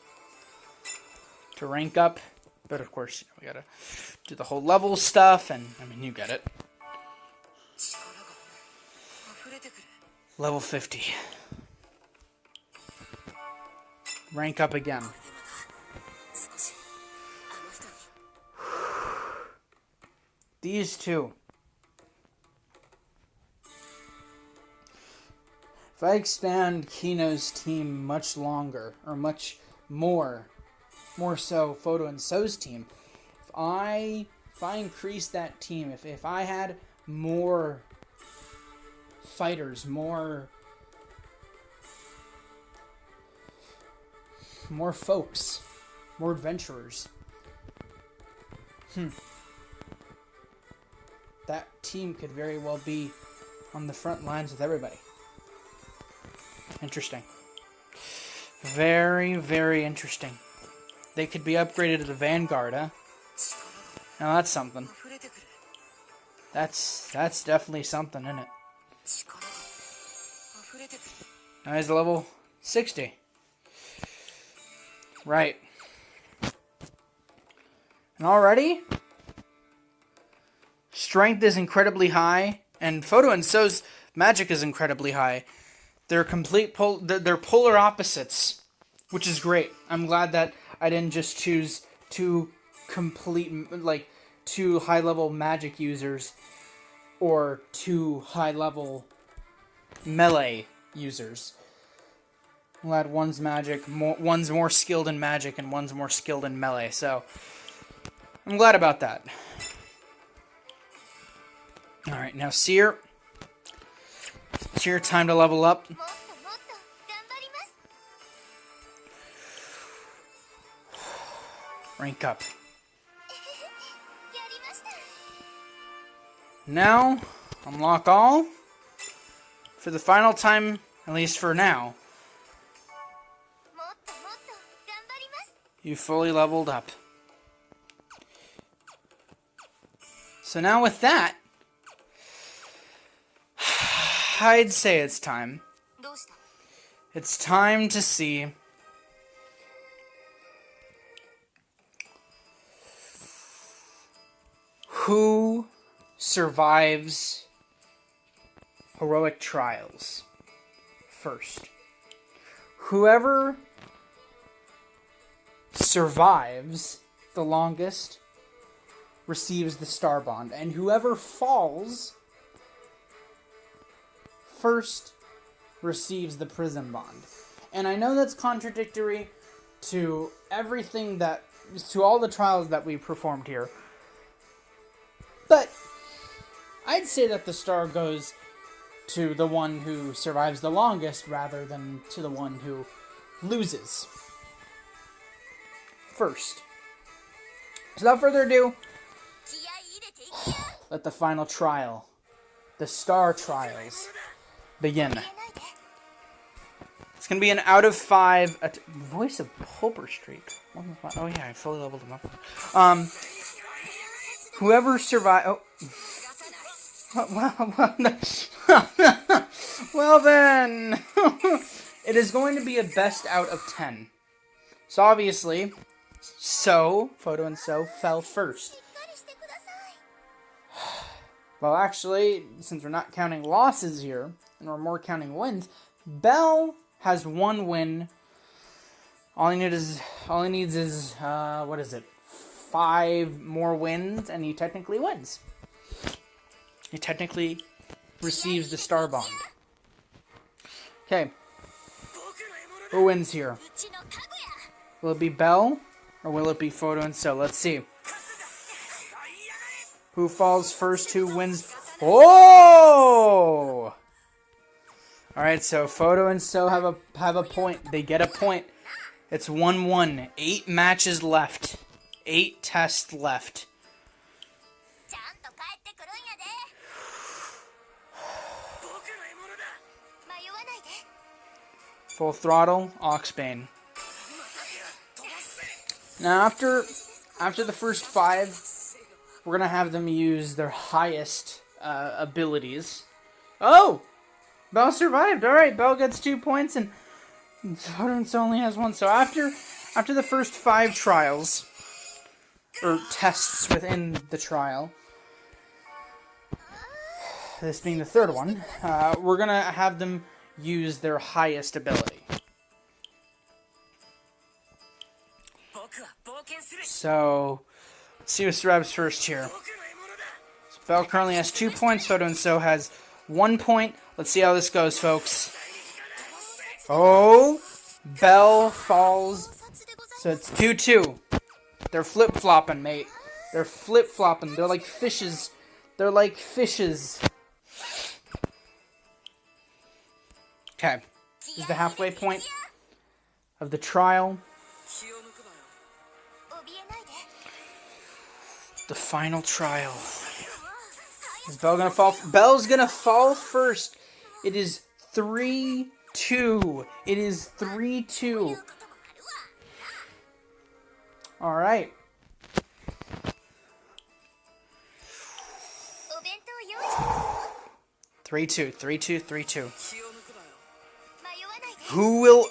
To rank up. But of course, we gotta do the whole level stuff, and I mean, you get it. Level 50. Rank up again. These two. If I expand Kino's team much longer, or much more so Photo and So's team, if I increase that team, if I had more fighters, more folks, more adventurers, that team could very well be on the front lines with everybody. Interesting. Very, very interesting. They could be upgraded to the Vanguard, huh? Now that's something. That's definitely something, isn't it? Now he's level 60. Right. And already, strength is incredibly high, and Photo and So's magic is incredibly high. They're they're polar opposites, which is great. I'm glad that I didn't just choose two high-level magic users or two high-level melee users. I'm glad one's more skilled in magic and one's more skilled in melee, so I'm glad about that. Alright, now Seer. It's your time to level up. Rank up. Now, unlock all. For the final time, at least for now, you fully leveled up. So now with that, I'd say it's time. It's time to see who survives heroic trials first. Whoever survives the longest receives the Star Bond, and whoever falls first receives the Prism Bond. And I know that's contradictory to all the trials that we performed here. But I'd say that the star goes to the one who survives the longest rather than to the one who loses first. So without further ado, let the final trial, the star trials, begin. It's going to be an out of 5... Voice of Pulper Streak. Oh yeah, I fully leveled him up. Whoever survives... Oh. Well then. It is going to be a best out of 10. So obviously, Photo and So fell first. Well, actually, since we're not counting losses here, and we're more counting wins, Bell has 1 win. All he needs is what is it? 5 more wins, and he technically wins. He technically receives the Star Bond. Okay. Who wins here? Will it be Bell, or will it be Photo and So? Let's see. Who falls first? Who wins? Oh! Alright, so Photo and So have a point. They get a point. It's 1-1. 8 matches left. 8 tests left. Full throttle, Oxbane. Now after the first 5, we're gonna have them use their highest abilities. Oh! Bell survived. Alright, Bell gets 2 points and Photo only has 1. So after the first 5 trials, or tests within the trial, this being the 3rd one, we're gonna have them use their highest ability. So, let's see what survives first here. So Bell currently has 2 points, Photo and So has 1 point. Let's see how this goes, folks. Oh, Bell falls. So it's 2-2. They're flip-flopping, mate. They're flip-flopping. They're like fishes. They're like fishes. Okay. This is the halfway point of the trial. The final trial. Is Bell gonna fall? Bell's gonna fall first. It is 3-2. It is 3-2. Alright. Three two. Who will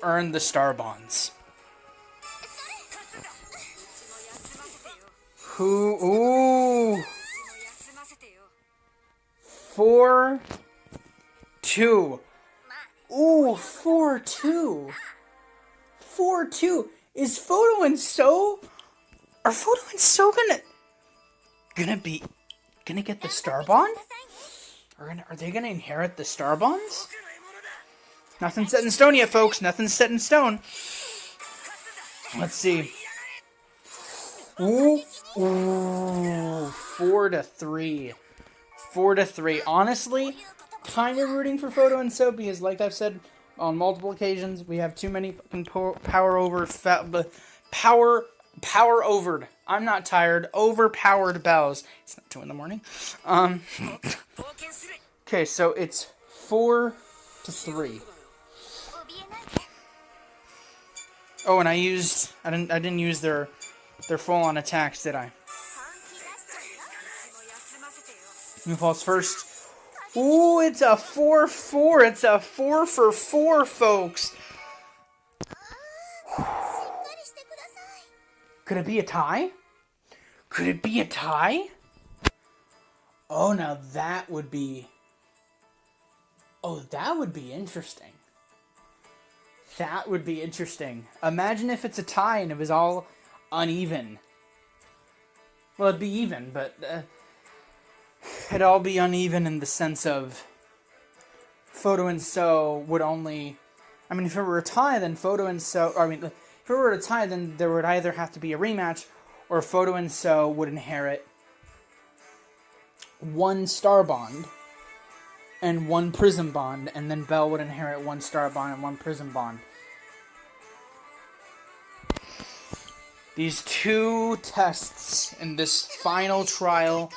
earn the Star Bonds? Ooh. 4-2. Ooh, 4-2. 4-2. Is Photo and So? Are Photo and So gonna get the Star Bond? Are they gonna inherit the Star Bonds? Nothing's set in stone yet, folks. Nothing's set in stone. Let's see. Ooh, 4-3. 4-3. Honestly, kind of rooting for Photo and So because, like I've said on multiple occasions, we have too many fucking power overed. I'm not tired. Overpowered Bells. It's not 2 in the morning. Okay, so it's 4-3. Oh, and I didn't use their full-on attacks, did I? Who falls first? Ooh, it's a 4-4. It's a 4-for-4, folks. Could it be a tie? Could it be a tie? Oh, now that would be... Oh, that would be interesting. That would be interesting. Imagine if it's a tie and it was all uneven. Well, it'd be even, but it'd all be uneven in the sense of Photo and So would only... I mean, if it were a tie, then Photo and So... if it were a tie, then there would either have to be a rematch or Photo and So would inherit 1 Star Bond and 1 Prism Bond, and then Bell would inherit 1 Star Bond and 1 Prism Bond. These 2 tests in this final trial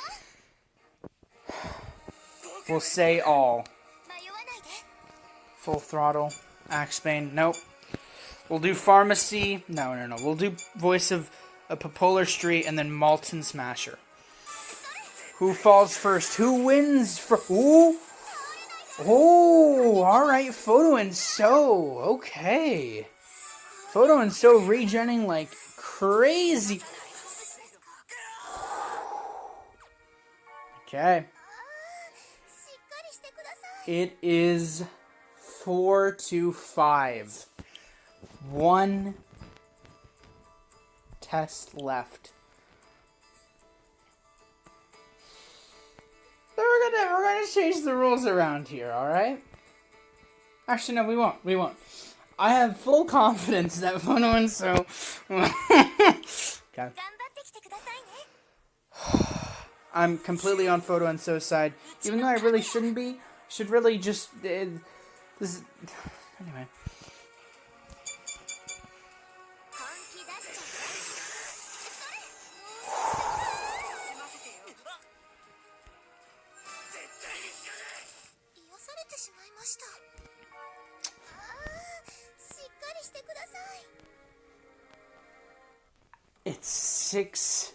will say all. Full throttle. Axebane. Nope. We'll do Pharmacy. No. We'll do Voice of a Polar Street and then Molten Smasher. Who falls first? Who wins? Ooh. Oh, alright. Photo and So. Okay. Photo and So regenning like crazy. Okay. It is 4-5. One test left. So we're gonna change the rules around here, alright? Actually, no, we won't. I have full confidence that Photo and So... Okay. I'm completely on Photo and So's side, even though I really shouldn't be. Should really just... this... Anyway. It's 6-5.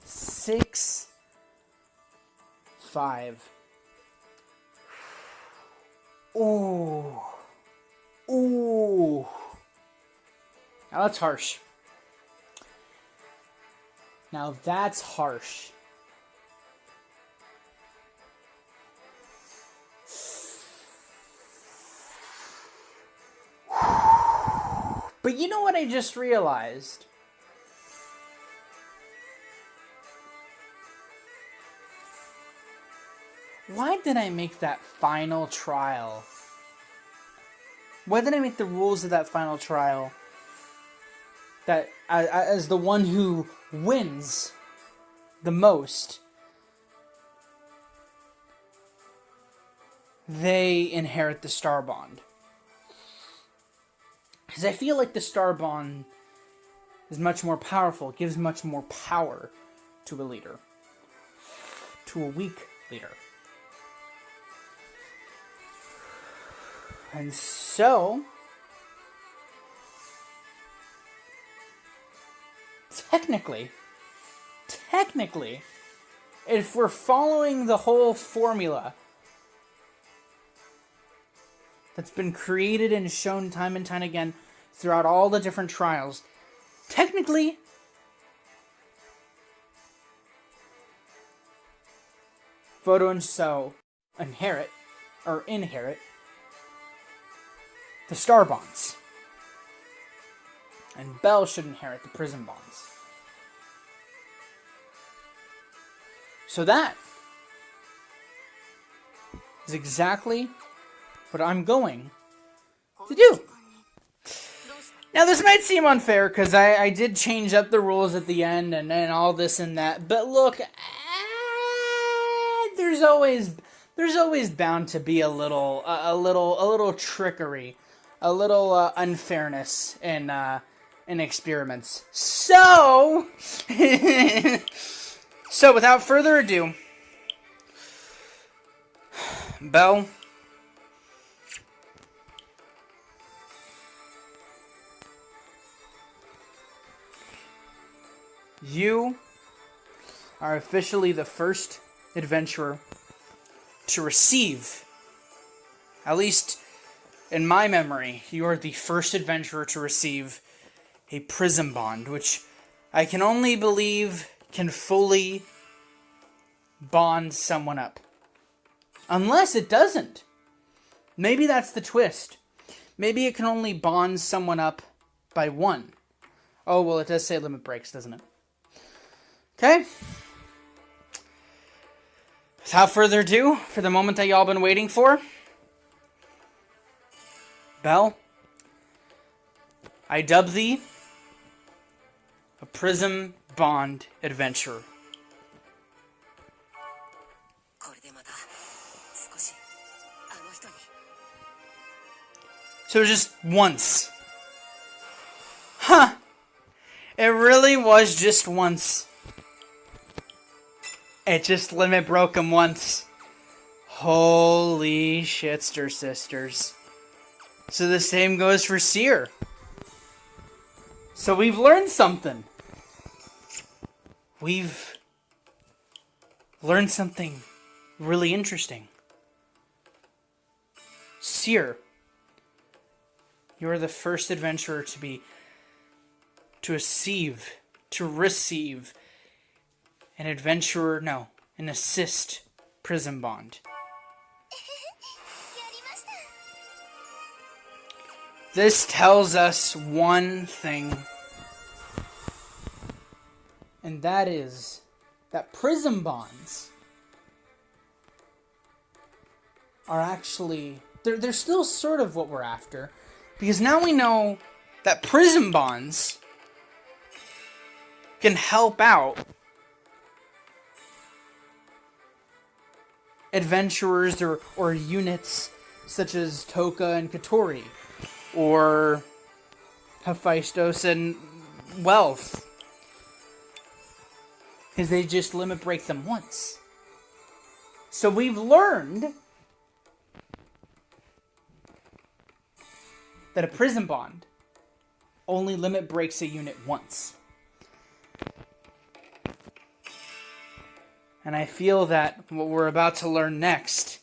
6-5. Ooh. Ooh. Now that's harsh. Now that's harsh. But you know what I just realized? Why did I make that final trial? Why did I make the rules of that final trial that as the one who wins the most, they inherit the Star Bond? Because I feel like the Star Bond is much more powerful, gives much more power to a leader, to a weak leader. And so, technically, if we're following the whole formula that's been created and shown time and time again throughout all the different trials, technically, Photo and So inherit the Star Bonds. And Belle should inherit the Prism Bonds. So that is exactly what I'm going to do. Now this might seem unfair because I did change up the rules at the end and all this and that. But look, there's always bound to be a little trickery, a little unfairness in experiments. So, so without further ado, Belle, you are officially the first adventurer to receive, at least in my memory, you are the first adventurer to receive a Prism Bond, which I can only believe can fully bond someone up. Unless it doesn't. Maybe that's the twist. Maybe it can only bond someone up by one. Oh, well, it does say limit breaks, doesn't it? Okay. Without further ado, for the moment that y'all been waiting for, Belle, I dub thee a Prism Bond adventurer. So just once. Huh. It really was just once. It just limit broke him once. Holy shitster sisters. So the same goes for Seer. So we've learned something. We've learned something really interesting. Seer, You're the first adventurer to receive an assist Prism Bond. This tells us one thing, and that is that Prism Bonds are actually, they're still sort of what we're after, because now we know that Prism Bonds can help out adventurers or units such as Toka and Katori, or Hephaestus and Wealth, because they just limit break them once. So we've learned that a Prism Bond only limit breaks a unit once. And I feel that what we're about to learn next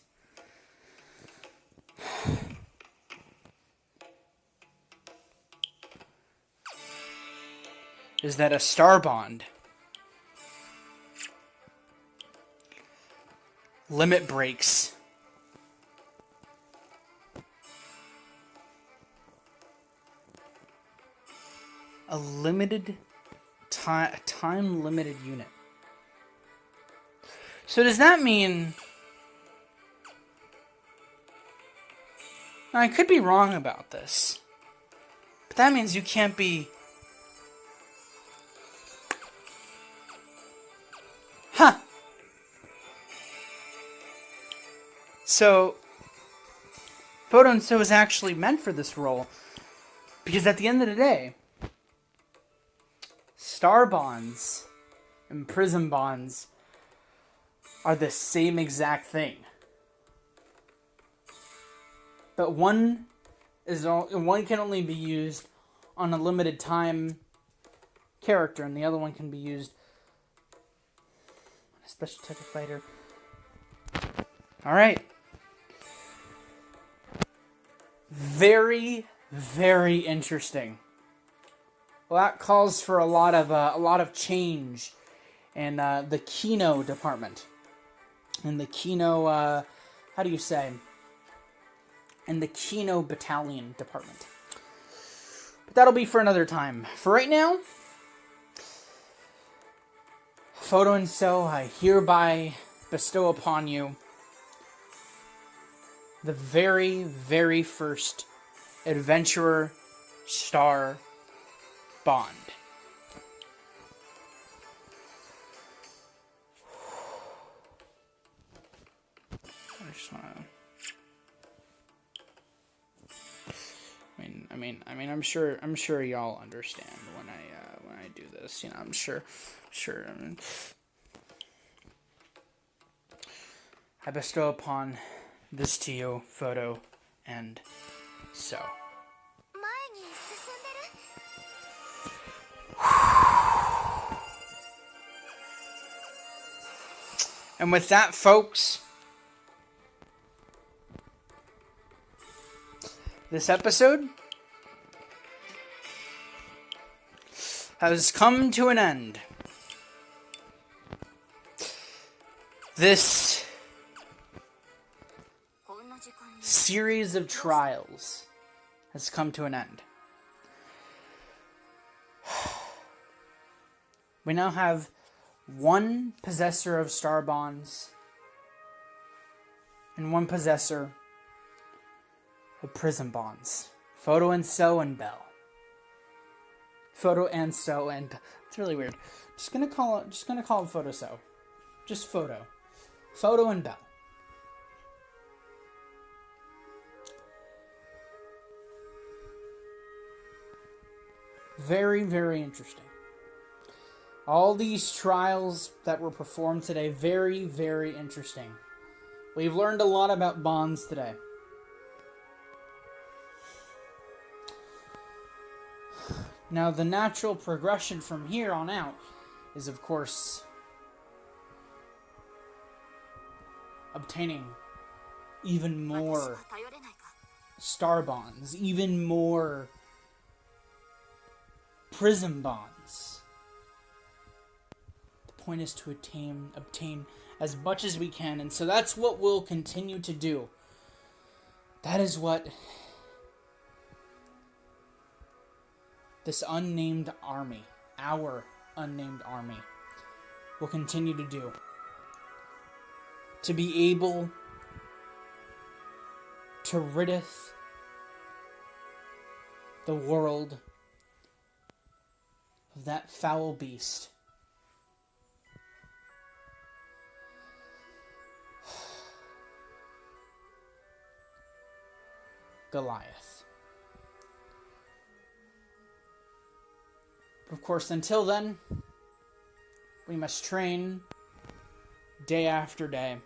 is that a Star Bond limit breaks a limited time limited unit. So does that mean, now I could be wrong about this, but that means you can't be, So Photo and So is actually meant for this role, because at the end of the day, Star Bonds and Prism Bonds are the same exact thing. But one can only be used on a limited time character, and the other one can be used on a special type of fighter. Alright. Very, very interesting. Well, that calls for a lot of change in the Kino department. In the Kino, in the Kino Battalion department. But that'll be for another time. For right now, Photo and So, I hereby bestow upon you the very, very first Adventurer Star Bond. I just want to. I mean, I'm sure y'all understand when I do this. You know, I'm sure. I mean, I bestow upon this to you, Photo and So. And with that, folks, this episode has come to an end. This series of trials has come to an end. We now have one possessor of Star Bonds and one possessor of Prism Bonds. Photo and So and Bell. Photo and So and Bell. It's really weird. Just gonna call him Photo So. Just Photo. Photo and Bell. Very, very interesting. All these trials that were performed today, very, very interesting. We've learned a lot about bonds today. Now, the natural progression from here on out is, of course, obtaining even more star bonds, even more prism bonds. The point is to obtain as much as we can, and so that's what we'll continue to do. That is what this unnamed army, our unnamed army, will continue to do. To be able to riddeth the world of that foul beast. Goliath. But of course, until then, we must train day after day.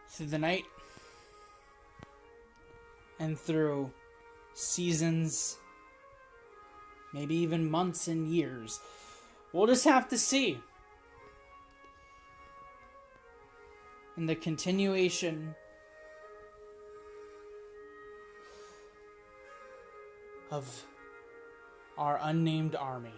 Through the night and through seasons, maybe even months and years. We'll just have to see. In the continuation of our unnamed army.